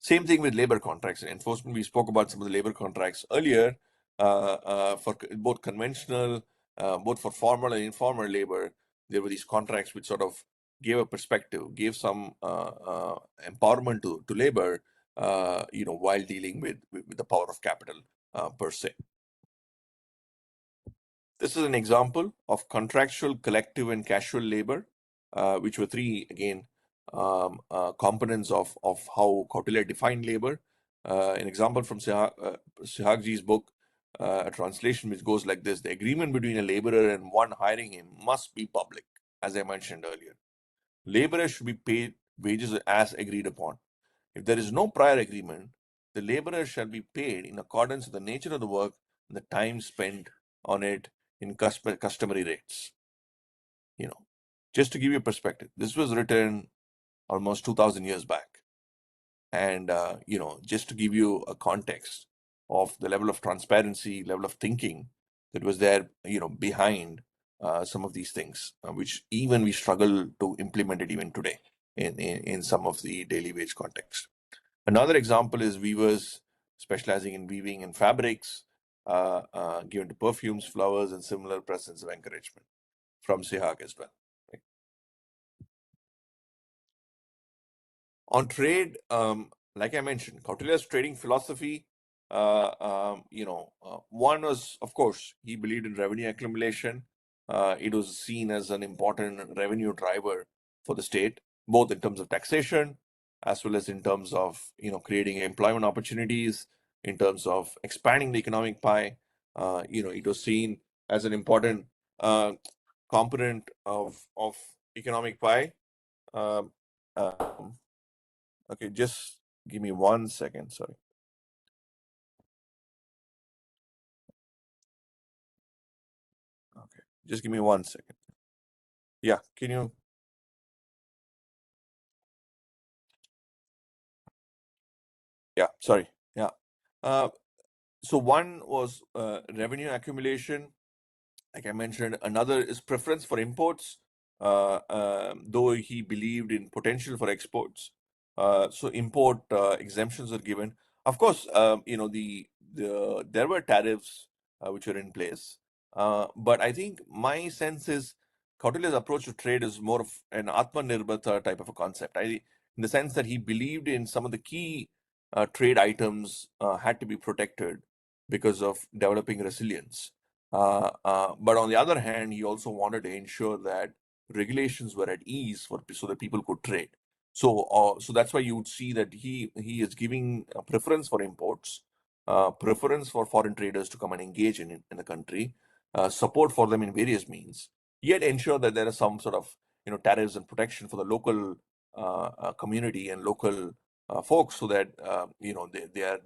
Same thing with labor contracts and enforcement. We spoke about some of the labor contracts earlier for both conventional, both for formal and informal labor. There were these contracts which sort of gave a perspective, gave some empowerment to labor, while dealing with the power of capital per se. This is an example of contractual, collective, and casual labor, which were three, again, components of how Kautilya defined labor. An example from Sehagji's book, a translation which goes like this: the agreement between a laborer and one hiring him must be public, as I mentioned earlier. Laborers should be paid wages as agreed upon. If there is no prior agreement, the laborer shall be paid in accordance with the nature of the work and the time spent on it in customary rates. Just to give you a perspective, this was written almost 2,000 years back. And, just to give you a context of the level of transparency, level of thinking that was there, behind some of these things, which even we struggle to implement it even today in some of the daily wage context. Another example is weavers specializing in weaving and fabrics, given to perfumes, flowers, and similar presents of encouragement from Sehag as well. Right? On trade, like I mentioned, Kautilya's trading philosophy, one was, of course, he believed in revenue accumulation. It was seen as an important revenue driver for the state, both in terms of taxation, as well as in terms of, creating employment opportunities, in terms of expanding the economic pie. It was seen as an important component of economic pie. Okay, just give me 1 second, sorry. Just give me 1 second. Yeah, can you? Yeah, sorry. Yeah. So one was revenue accumulation. Like I mentioned, another is preference for imports, though he believed in potential for exports. So import exemptions are given. Of course, there were tariffs which were in place, but I think my sense is Kautilya's approach to trade is more of an Atmanirbhar type of a concept. In the sense that he believed in some of the key trade items had to be protected because of developing resilience. But on the other hand, he also wanted to ensure that regulations were at ease so that people could trade. So that's why you would see that he is giving a preference for imports, preference for foreign traders to come and engage in the country, support for them in various means, yet ensure that there is some sort of tariffs and protection for the local community and local folks, so that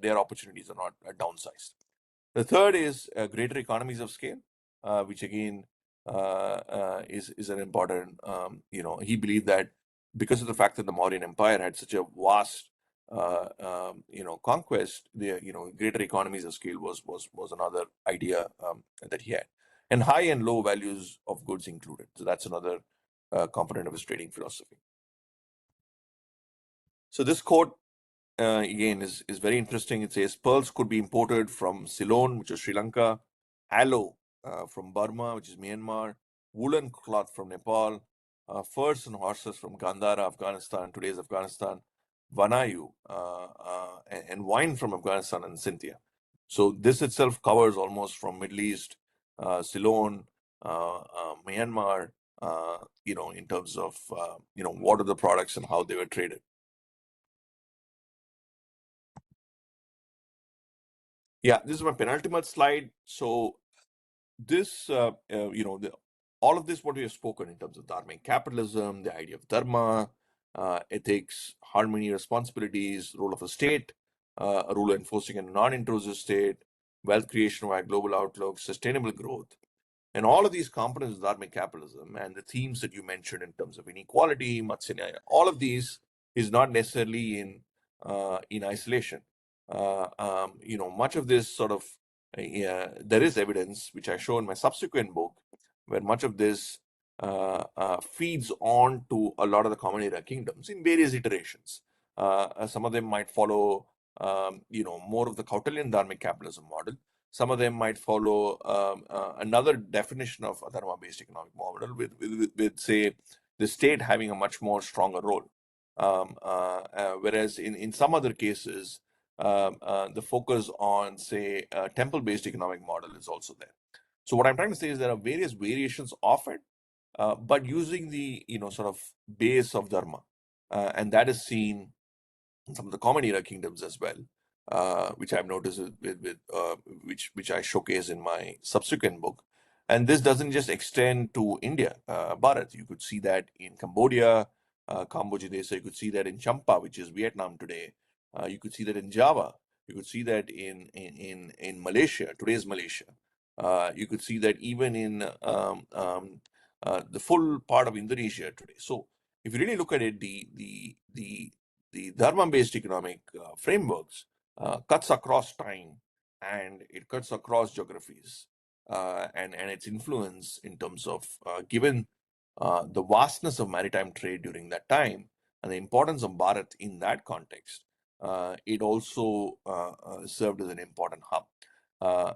their opportunities are not downsized. The third is greater economies of scale, which again is an important. He believed that because of the fact that the Mauryan Empire had such a vast, conquest, the greater economies of scale was another idea that he had, and high and low values of goods included. So that's another component of his trading philosophy. So this quote again is very interesting. It says pearls could be imported from Ceylon, which is Sri Lanka, aloe from Burma, which is Myanmar, woolen cloth from Nepal, furs and horses from Gandhara, Afghanistan, today's Afghanistan, Vanayu, and wine from Afghanistan and Cynthia. So this itself covers almost from Middle East, Ceylon, Myanmar, in terms of what are the products and how they were traded. Yeah, this is my penultimate slide. So this, all of this, what we have spoken in terms of dharmic capitalism, the idea of dharma, ethics, harmony, responsibilities, role of a state, a rule enforcing a non-intrusive state, wealth creation via global outlook, sustainable growth, and all of these components of dharmic capitalism and the themes that you mentioned in terms of inequality, Matsya, all of these is not necessarily in isolation. Much of this sort of there is evidence which I show in my subsequent book, where much of this feeds on to a lot of the common era kingdoms in various iterations. Some of them might follow, more of the Kautilyan dharmic capitalism model. Some of them might follow another definition of a dharma-based economic model, with say the state having a much more stronger role. Whereas in some other cases, the focus on, say, a temple-based economic model is also there. So what I'm trying to say is there are various variations of it, but using the sort of base of dharma, and that is seen in some of the common era kingdoms as well, which I've noticed which I showcase in my subsequent book. And this doesn't just extend to India, Bharat. You could see that in Cambodia, Kamboja Desa. You could see that in Champa, which is Vietnam today. You could see that in Java. You could see that in Malaysia, today's Malaysia. You could see that even in the full part of Indonesia today. So if you really look at it, the dharma-based economic frameworks cuts across time, and it cuts across geographies, and its influence in terms of given the vastness of maritime trade during that time and the importance of Bharat in that context, it also served as an important hub. Uh,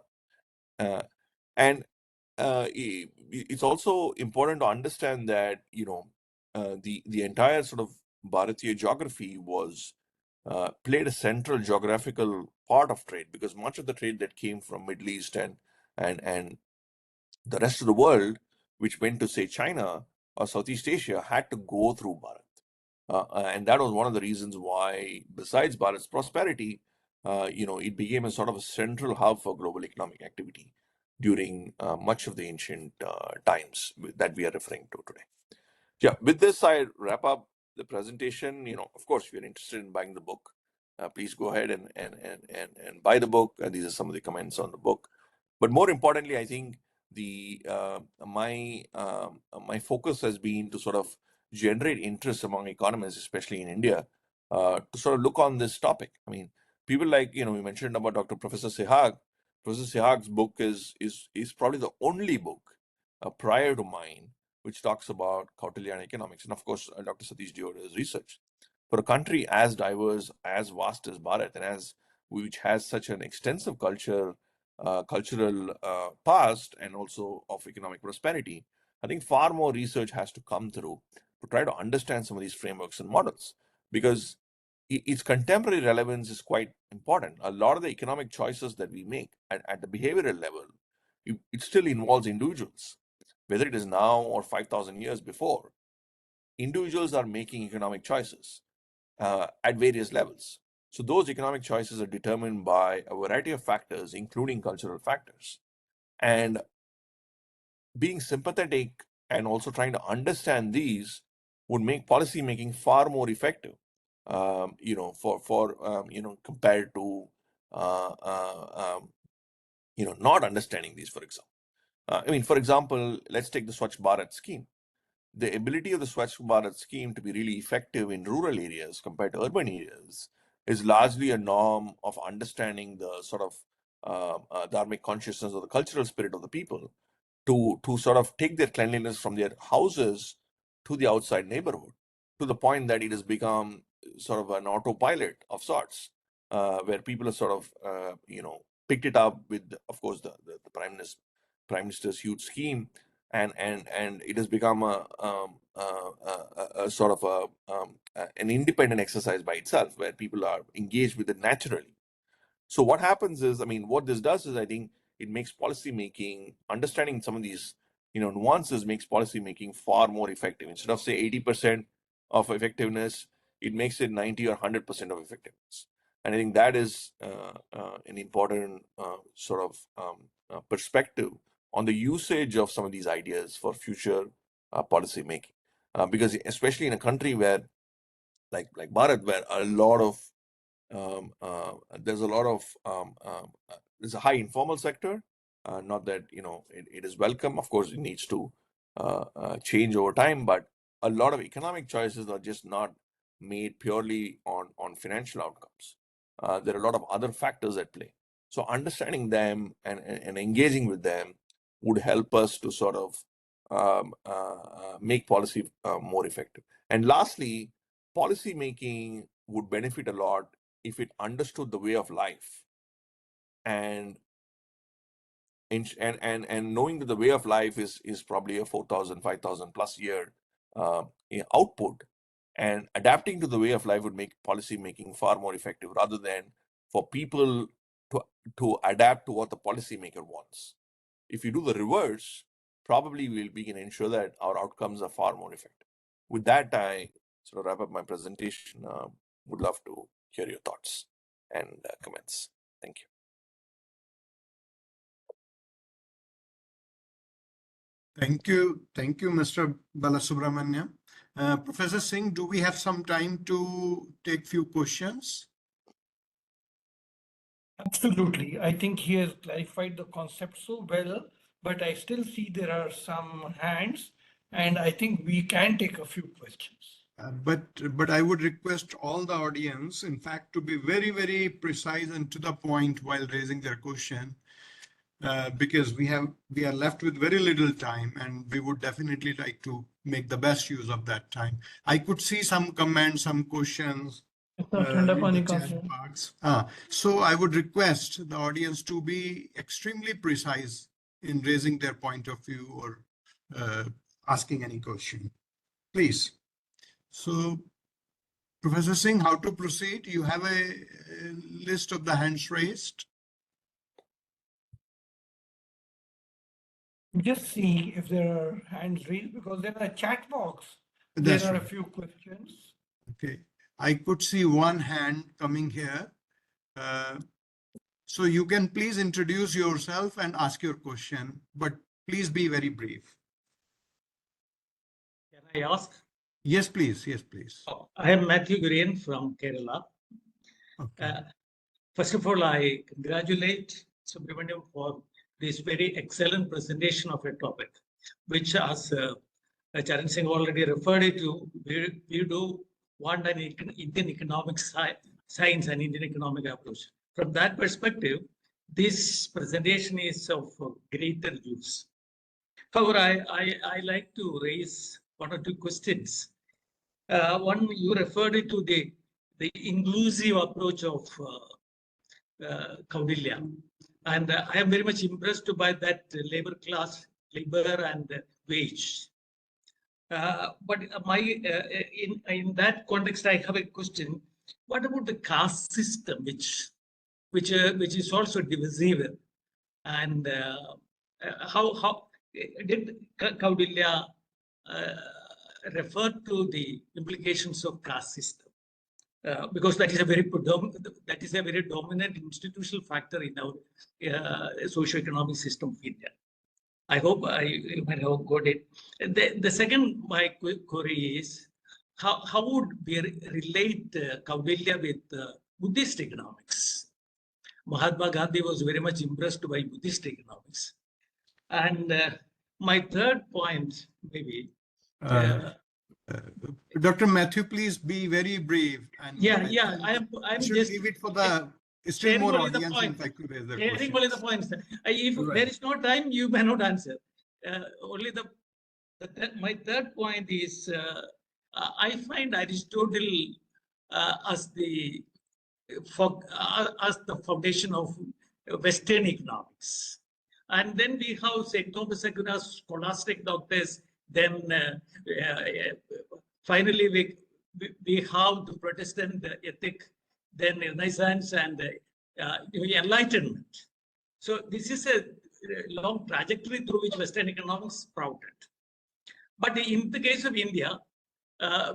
uh, and it's also important to understand that the entire sort of Bharatiya geography was played a central geographical part of trade, because much of the trade that came from Middle East and the rest of the world, which went to, say, China or Southeast Asia, had to go through Bharat. And that was one of the reasons why, besides Bharat's prosperity, it became a sort of a central hub for global economic activity during much of the ancient times that we are referring to today. Yeah, with this, I wrap up the presentation. Of course, if you're interested in buying the book, please go ahead and buy the book. These are some of the comments on the book. But more importantly, I think my focus has been to sort of generate interest among economists, especially in India, to sort of look on this topic. I mean, people like, we mentioned about Professor Sehag. Professor Sehag's book is probably the only book prior to mine which talks about Kautilya and economics, and of course Dr. Satish Deoda's research. For a country as diverse, as vast as Bharat, and which has such an extensive cultural past and also of economic prosperity, I think far more research has to come through to try to understand some of these frameworks and models, because its contemporary relevance is quite important. A lot of the economic choices that we make at the behavioral level, it still involves individuals, whether it is now or 5,000 years before. Individuals are making economic choices at various levels. So those economic choices are determined by a variety of factors, including cultural factors. And being sympathetic and also trying to understand these would make policy making far more effective, compared to, not understanding these, for example. For example, let's take the Swachh Bharat scheme. The ability of the Swachh Bharat scheme to be really effective in rural areas compared to urban areas is largely a norm of understanding the sort of dharmic consciousness or the cultural spirit of the people to sort of take their cleanliness from their houses to the outside neighborhood, to the point that it has become sort of an autopilot of sorts, where people have sort of picked it up with, of course, the prime minister's huge scheme, and it has become a sort of an independent exercise by itself, where people are engaged with it naturally. So what happens is, what this does is, I think it makes policy making, understanding some of these, nuances, makes policy making far more effective. Instead of say 80% of effectiveness, it makes it 90 or 100% of effectiveness. And I think that is an important sort of perspective on the usage of some of these ideas for future policy making. Because especially in a country where, like Bharat, where a lot of there's a lot of there's a high informal sector. Not that it is welcome. Of course, it needs to change over time, but a lot of economic choices are just not made purely on financial outcomes. There are a lot of other factors at play. So understanding them and engaging with them would help us to sort of make policy more effective. And lastly, policy making would benefit a lot if it understood the way of life, and knowing that the way of life is probably a 4,000, 5,000 plus year output, and adapting to the way of life would make policy making far more effective, rather than for people to adapt to what the policymaker wants. If you do the reverse, probably we can ensure that our outcomes are far more effective. With that, I sort of wrap up my presentation. Would love to hear your thoughts and comments. Thank you. Thank you, Mr. Balasubramanian. Professor Singh, do we have some time to take few questions? Absolutely. I think he has clarified the concept so well, but I still see there are some hands, and I think we can take a few questions. But I would request all the audience, in fact, to be very, very precise and to the point while raising their question, because we are left with very little time, and we would definitely like to make the best use of that time. I could see some comments, some questions in the chat box. So I would request the audience to be extremely precise in raising their point of view or asking any question, please. So, Professor Singh, how to proceed? You have a list of the hands raised. Just see if there are hands raised, because in a chat box, That's there are right. a few questions. Okay, I could see one hand coming here. So you can please introduce yourself and ask your question, but please be very brief. Can I ask? Yes, please. Yes, please. I am Matthew Gurian from Kerala. Okay. First of all, I congratulate Subramanian for this very excellent presentation of a topic, which as Charan Singh already referred it to, we do want an Indian economic science and Indian economic approach. From that perspective, this presentation is of greater use. However, I like to raise one or two questions. One, you referred it to the inclusive approach of Kautilya. And I am very much impressed by that labor class, labor and wage. But in that context, I have a question. What about the caste system, which is also divisive? And how did Kautilya refer to the implications of caste system? Because that is a very dominant institutional factor in our socio-economic system of India. I hope you might have got it. The second my query is how would we relate Kautilya with Buddhist economics? Mahatma Gandhi was very much impressed by Buddhist economics. And my third point, maybe. Dr. Matthew, please be very brave. And I'm just leave it for the still more audience in fact to raise the sharing only the points. If there is no time, you may not answer. Only my third point is I find Aristotle as the foundation of Western economics. And then we have St. Thomas Aquinas, scholastic doctors. Then finally we have the Protestant ethic, then Renaissance and Enlightenment. So this is a long trajectory through which Western economics sprouted. But in the case of India,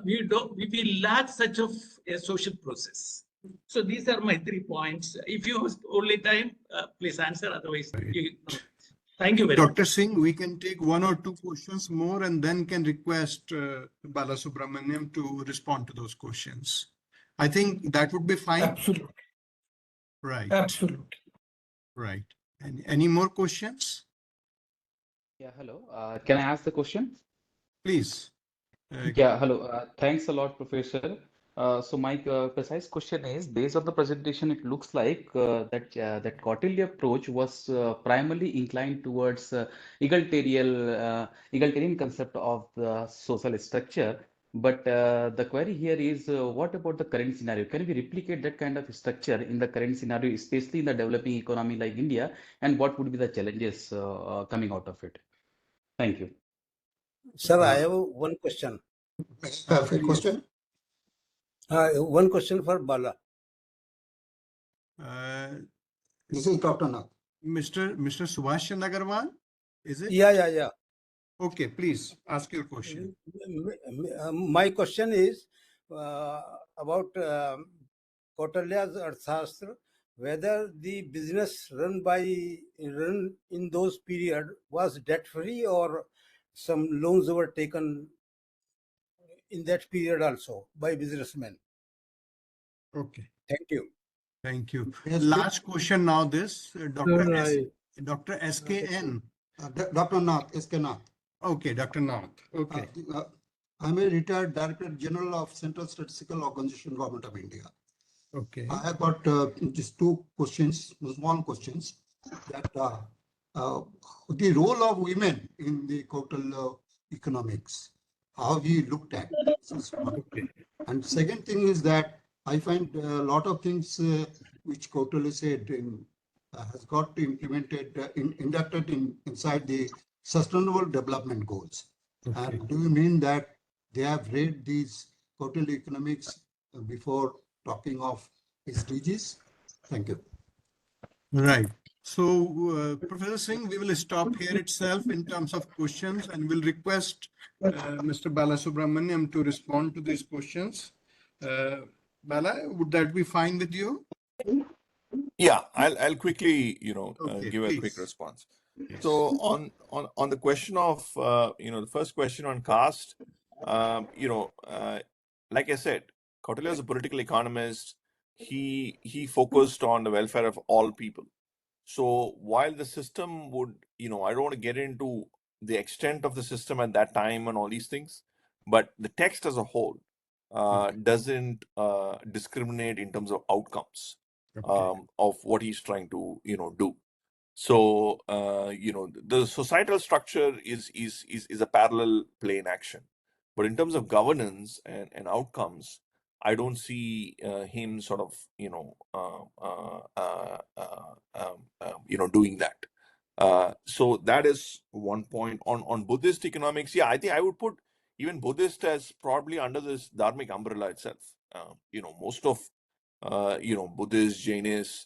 we lack such of a social process. So these are my 3 points. If you have only time, please answer. Otherwise, thank you very much. Dr. Singh, we can take 1 or 2 questions more and then can request Balasubramanian to respond to those questions. I think that would be fine. Absolutely. Right. Absolutely. Right. Any more questions? Yeah, hello. Can I ask the question? Please. Yeah, hello. Thanks a lot, Professor. So my precise question is, based on the presentation, it looks like that Kautilya approach was primarily inclined towards egalitarian concept of the social structure. But the query here is, what about the current scenario? Can we replicate that kind of structure in the current scenario, especially in the developing economy like India? And what would be the challenges coming out of it? Thank you. Sir, I have one question. A question? One question for Bala. This is Dr. Nath. Mr. Subhash Chandra Agarwal, is it? Yeah. Okay, please ask your question. My question is about Kautilya's Arthashastra, whether the business run in those period was debt free or some loans were taken in that period also by businessmen. Okay. Thank you. Thank you. Yes, Last question now this, Dr. SKN. Dr. Nath, SK Nath. Okay, Dr. Nath. Okay. I'm a retired Director General of Central Statistical Organization, Government of India. Okay. I have got just 2 questions, small questions. That the role of women in the Kautilya economics, how we looked at. Okay. And second thing is that I find a lot of things which Kautilya said has got implemented, inducted inside the Sustainable Development Goals. Okay. And do you mean that they have read these Kautilya economics before talking of SDGs? Thank you. Right. So, Professor Singh, we will stop here itself in terms of questions and will request Mr. Balasubramanian to respond to these questions. Bala, would that be fine with you? Yeah, I'll quickly, Okay, give a please. quick response. So on the question of, the first question on caste, like I said, Kautilya is a political economist. He focused on the welfare of all people. So while the system would, I don't want to get into the extent of the system at that time and all these things, but the text as a whole doesn't discriminate in terms of outcomes of what he's trying to, do. So, the societal structure is a parallel play in action. But in terms of governance and outcomes, I don't see him sort of, doing that. So that is one point. On Buddhist economics, yeah, I think I would put even Buddhist as probably under this dharmic umbrella itself. Most of, Buddhists, Jainis,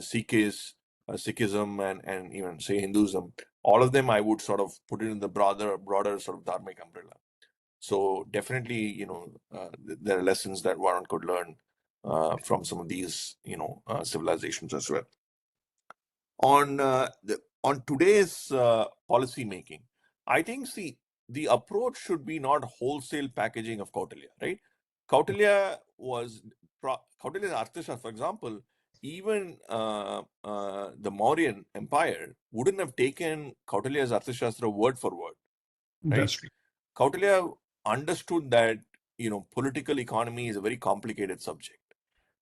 Sikhs, Sikhism, and even say Hinduism, all of them I would sort of put it in the broader sort of dharmic umbrella. So definitely, there are lessons that one could learn from some of these, civilizations as well. On today's policy making, I think the approach should be not wholesale packaging of Kautilya, right? Kautilya's Arthashastra, for example, even the Mauryan Empire wouldn't have taken Kautilya's Arthashastra word for word, right? That's true. Kautilya understood that political economy is a very complicated subject.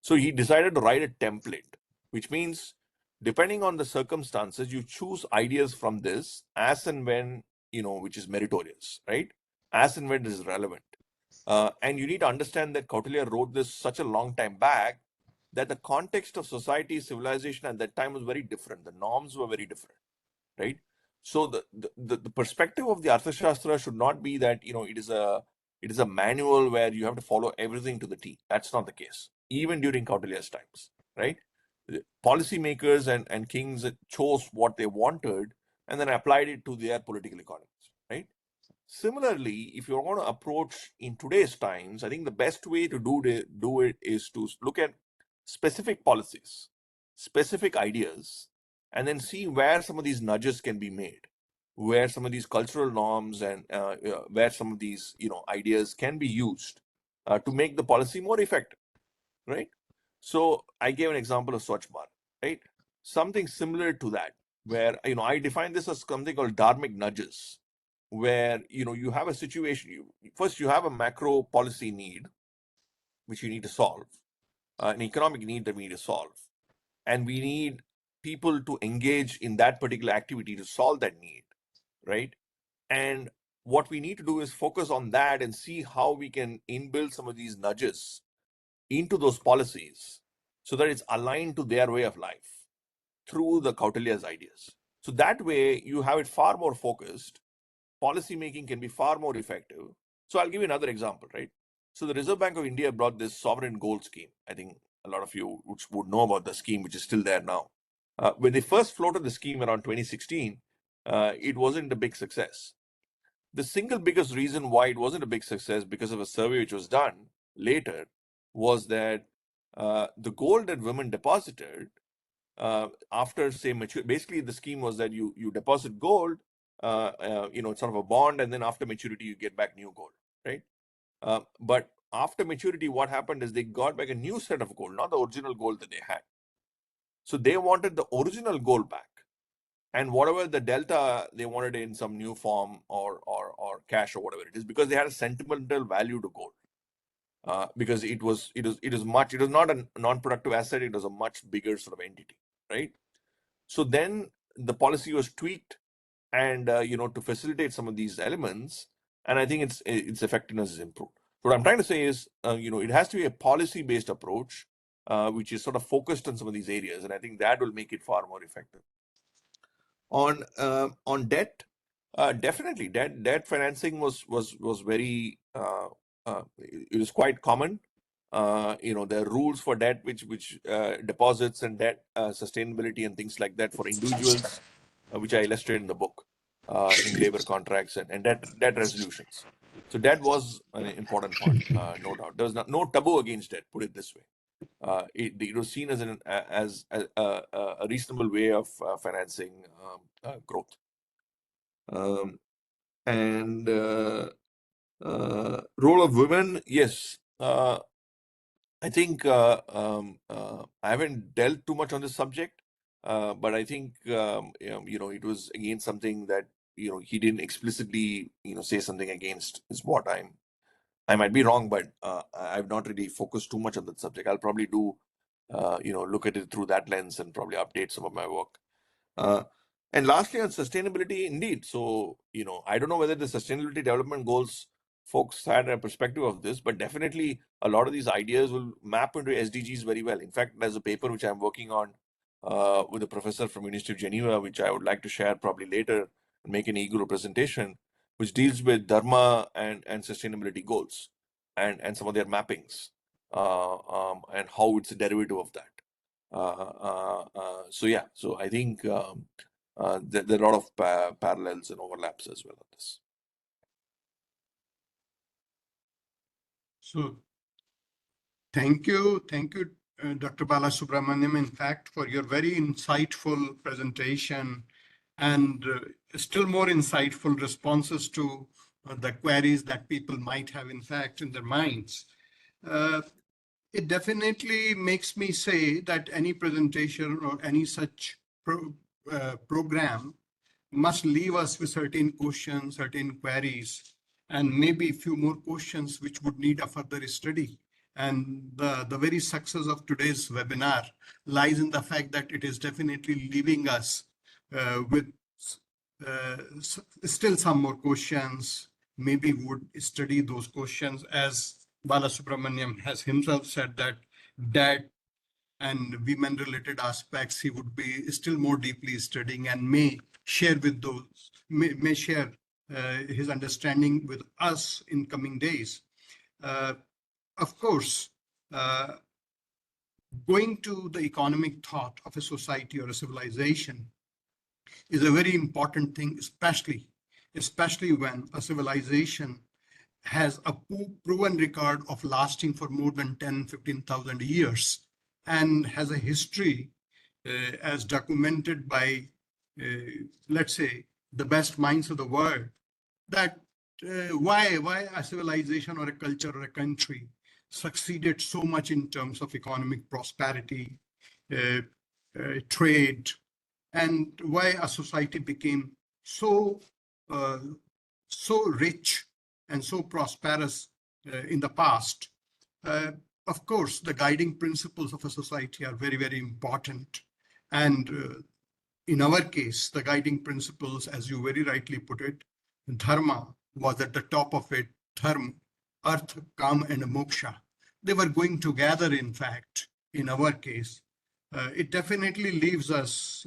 So he decided to write a template, which means depending on the circumstances, you choose ideas from this as and when, which is meritorious, right? As and when it is relevant. And you need to understand that Kautilya wrote this such a long time back that the context of society, civilization at that time was very different. The norms were very different, right? So the perspective of the Arthashastra should not be that, it is a manual where you have to follow everything to the T. That's not the case. Even during Kautilya's times, right? Policymakers and kings chose what they wanted and then applied it to their political economies, right? Similarly, if you're going to approach in today's times, I think the best way to do it is to look at specific policies, specific ideas, and then see where some of these nudges can be made, where some of these cultural norms and where some of these ideas can be used to make the policy more effective, right? So I gave an example of Swachh Bharat, right? Something similar to that, where I define this as something called dharmic nudges, where you have a situation. First, you have a macro policy need which you need to solve, an economic need that we need to solve, and we need people to engage in that particular activity to solve that need, right? And what we need to do is focus on that and see how we can inbuild some of these nudges into those policies so that it's aligned to their way of life through the Kautilya's ideas. So that way you have it far more focused. Policy making can be far more effective. So I'll give you another example, right? So the Reserve Bank of India brought this sovereign gold scheme. I think a lot of you would know about the scheme, which is still there now. When they first floated the scheme around 2016, it wasn't a big success. The single biggest reason why it wasn't a big success, because of a survey which was done later, was that the gold that women deposited after, say, mature, basically the scheme was that you deposit gold, it's sort of a bond, and then after maturity you get back new gold, right? But after maturity, what happened is they got back a new set of gold, not the original gold that they had. So they wanted the original gold back, and whatever the delta they wanted in some new form or cash or whatever it is, because they had a sentimental value to gold. Because it was not a non-productive asset, it was a much bigger sort of entity, right? So then the policy was tweaked and to facilitate some of these elements, and I think its effectiveness is improved. What I'm trying to say is it has to be a policy-based approach which is sort of focused on some of these areas, and I think that will make it far more effective. On debt, definitely debt financing was very it was quite common. There are rules for debt which deposits and debt sustainability and things like that for individuals, which I illustrate in the book, in labor contracts and debt resolutions. So debt was an important part, no doubt. There was no taboo against debt, put it this way. It was seen as a reasonable way of financing growth. And role of women, yes. I think I haven't dealt too much on this subject, but I think it was again something that he didn't explicitly say something against is what I might be wrong, but I've not really focused too much on that subject. I'll probably do look at it through that lens and probably update some of my work. And lastly, on sustainability, indeed. So, I don't know whether the sustainability development goals folks had a perspective of this, but definitely a lot of these ideas will map into SDGs very well. In fact, there's a paper which I'm working on with a professor from University of Geneva, which I would like to share probably later and make an EGROW presentation, which deals with Dharma and sustainability goals and some of their mappings and how it's a derivative of that. So I think there are a lot of parallels and overlaps as well on this. So thank you, Dr. Balasubramanian, in fact, for your very insightful presentation and still more insightful responses to the queries that people might have, in fact, in their minds. It definitely makes me say that any presentation or any such program must leave us with certain questions, certain queries, and maybe a few more questions which would need a further study. And the very success of today's webinar lies in the fact that it is definitely leaving us with still some more questions. Maybe would study those questions, as Balasubramanian has himself said, that debt and women related aspects he would be still more deeply studying and may share with those, may share his understanding with us in coming days. Of course, going to the economic thought of a society or a civilization is a very important thing, especially when a civilization has a proven record of lasting for more than 10-15,000 years and has a history as documented by, let's say, the best minds of the world, that why a civilization or a culture or a country succeeded so much in terms of economic prosperity, trade, and why a society became so rich and so prosperous in the past. Of course, the guiding principles of a society are very, very important. And in our case, the guiding principles, as you very rightly put it, dharma was at the top of it, dharma, artha, kama, and moksha. They were going together, in fact, in our case. It definitely leaves us,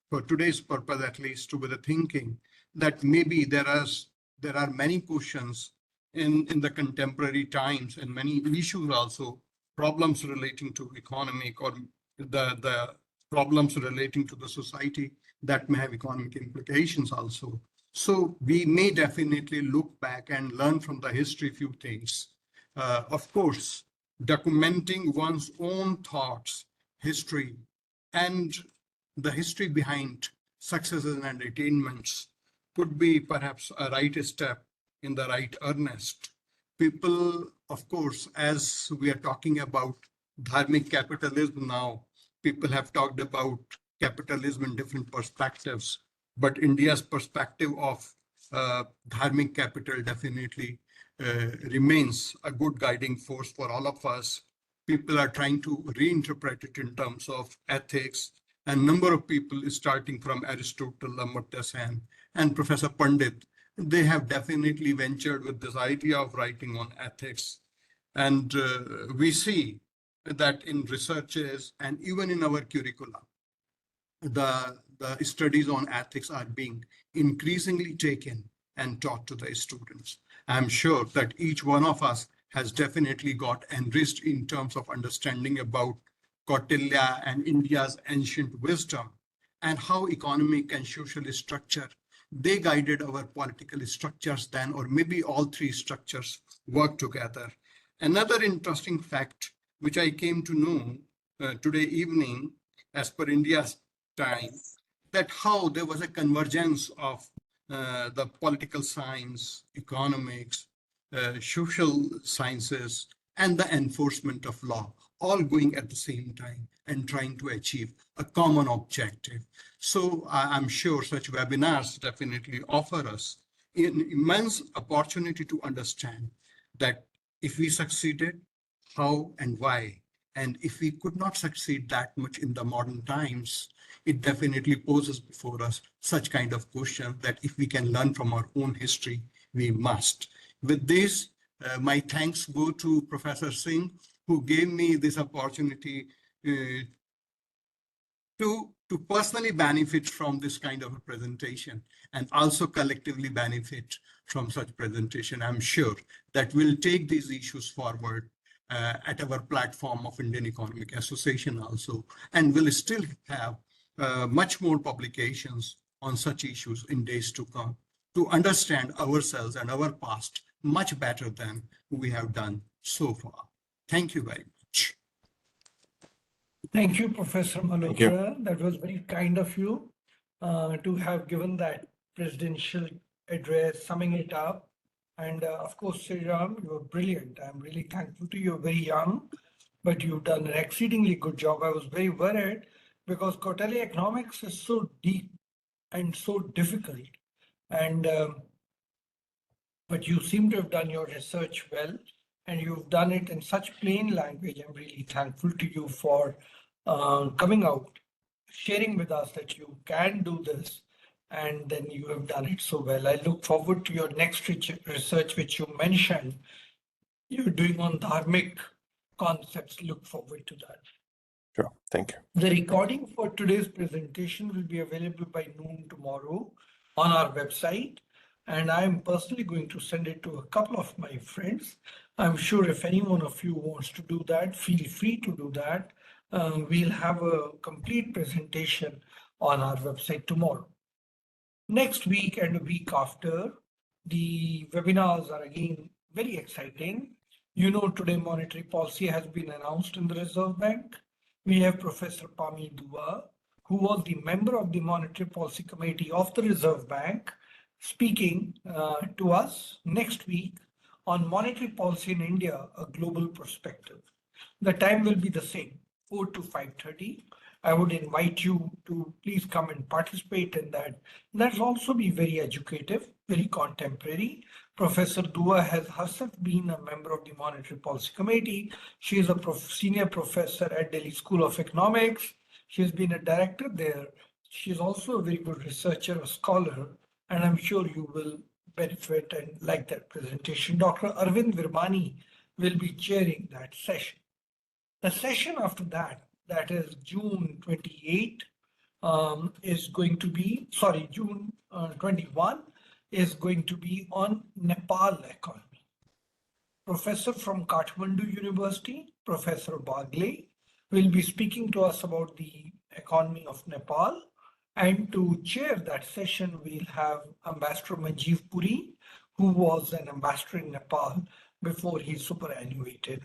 for today's purpose at least, with the thinking that maybe there are many questions in the contemporary times and many issues also, problems relating to economic or the problems relating to the society that may have economic implications also. So we may definitely look back and learn from the history few things. Of course, documenting one's own thoughts, history, and the history behind successes and attainments could be perhaps a right step in the right earnest. People, of course, as we are talking about dharmic capitalism now, people have talked about capitalism in different perspectives, but India's perspective of dharmic capital definitely remains a good guiding force for all of us. People are trying to reinterpret it in terms of ethics, and number of people, starting from Aristotle, Amartya Sen, and Professor Pandit, they have definitely ventured with this idea of writing on ethics. And we see that in researches and even in our curricula, the studies on ethics are being increasingly taken and taught to the students. I'm sure that each one of us has definitely got enriched in terms of understanding about Kautilya and India's ancient wisdom and how economic and social structure, they guided our political structures then, or maybe all three structures work together. Another interesting fact, which I came to know today evening, as per India's time, that how there was a convergence of the political science, economics, social sciences, and the enforcement of law. all going at the same time and trying to achieve a common objective. So I'm sure such webinars definitely offer us an immense opportunity to understand that if we succeeded, how and why. And if we could not succeed that much in the modern times, it definitely poses before us such kind of question that if we can learn from our own history, we must. With this, my thanks go to Professor Singh, who gave me this opportunity to personally benefit from this kind of a presentation and also collectively benefit from such presentation. I'm sure that we'll take these issues forward at our platform of Indian Economic Association also, and we'll still have much more publications on such issues in days to come to understand ourselves and our past much better than we have done so far. Thank you very much. Thank you, Professor Malhotra. That was very kind of you to have given that presidential address, summing it up. And of course, Sriram, you were brilliant. I'm really thankful to you. You're very young, but you've done an exceedingly good job. I was very worried because Kautilya economics is so deep and so difficult. And but you seem to have done your research well, and you've done it in such plain language. I'm really thankful to you for coming out, sharing with us that you can do this, and then you have done it so well. I look forward to your next research, which you mentioned you're doing on dharmic concepts. Look forward to that. Sure. Thank you. The recording for today's presentation will be available by noon tomorrow on our website, and I'm personally going to send it to a couple of my friends. I'm sure if any one of you wants to do that, feel free to do that. We'll have a complete presentation on our website tomorrow. Next week and a week after, the webinars are again very exciting. You know, today monetary policy has been announced in the Reserve Bank. We have Professor Pami Dua, who was the member of the Monetary Policy Committee of the Reserve Bank, speaking to us next week on monetary policy in India, a global perspective. The time will be the same, 4 to 5:30. I would invite you to please come and participate in that. That'll also be very educative, very contemporary. Professor Dua has herself been a member of the Monetary Policy Committee. She is a senior professor at Delhi School of Economics. She's been a director there. She's also a very good researcher, a scholar, and I'm sure you will benefit and like that presentation. Dr. Arvind Virmani will be chairing that session. The session after that, that is June 28, is going to be, sorry, June 21 is going to be on Nepal economy. Professor from Kathmandu University, Professor Bagle, will be speaking to us about the economy of Nepal. And to chair that session, we'll have Ambassador Manjeev Puri, who was an ambassador in Nepal before he superannuated.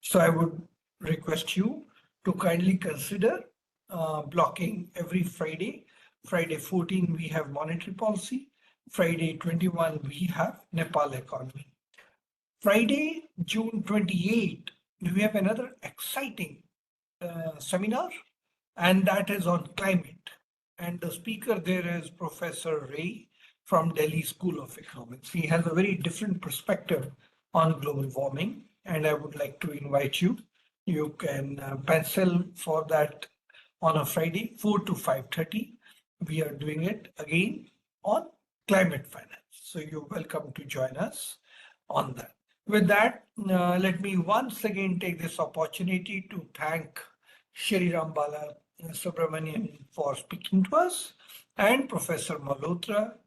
So I would request you to kindly consider blocking every Friday. Friday 14, we have monetary policy. Friday 21, we have Nepal economy. Friday, June 28, we have another exciting seminar, and that is on climate. And the speaker there is Professor Ray from Delhi School of Economics. He has a very different perspective on global warming, and I would like to invite you. You can pencil for that on a Friday, 4 to 5:30. We are doing it again on climate finance. So you're welcome to join us on that. With that, let me once again take this opportunity to thank Sriram Balasubramanian for speaking to us and Professor Malhotra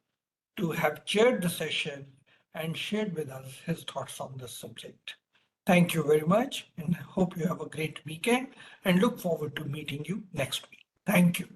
to have chaired the session and shared with us his thoughts on this subject. Thank you very much, and hope you have a great weekend and look forward to meeting you next week. Thank you.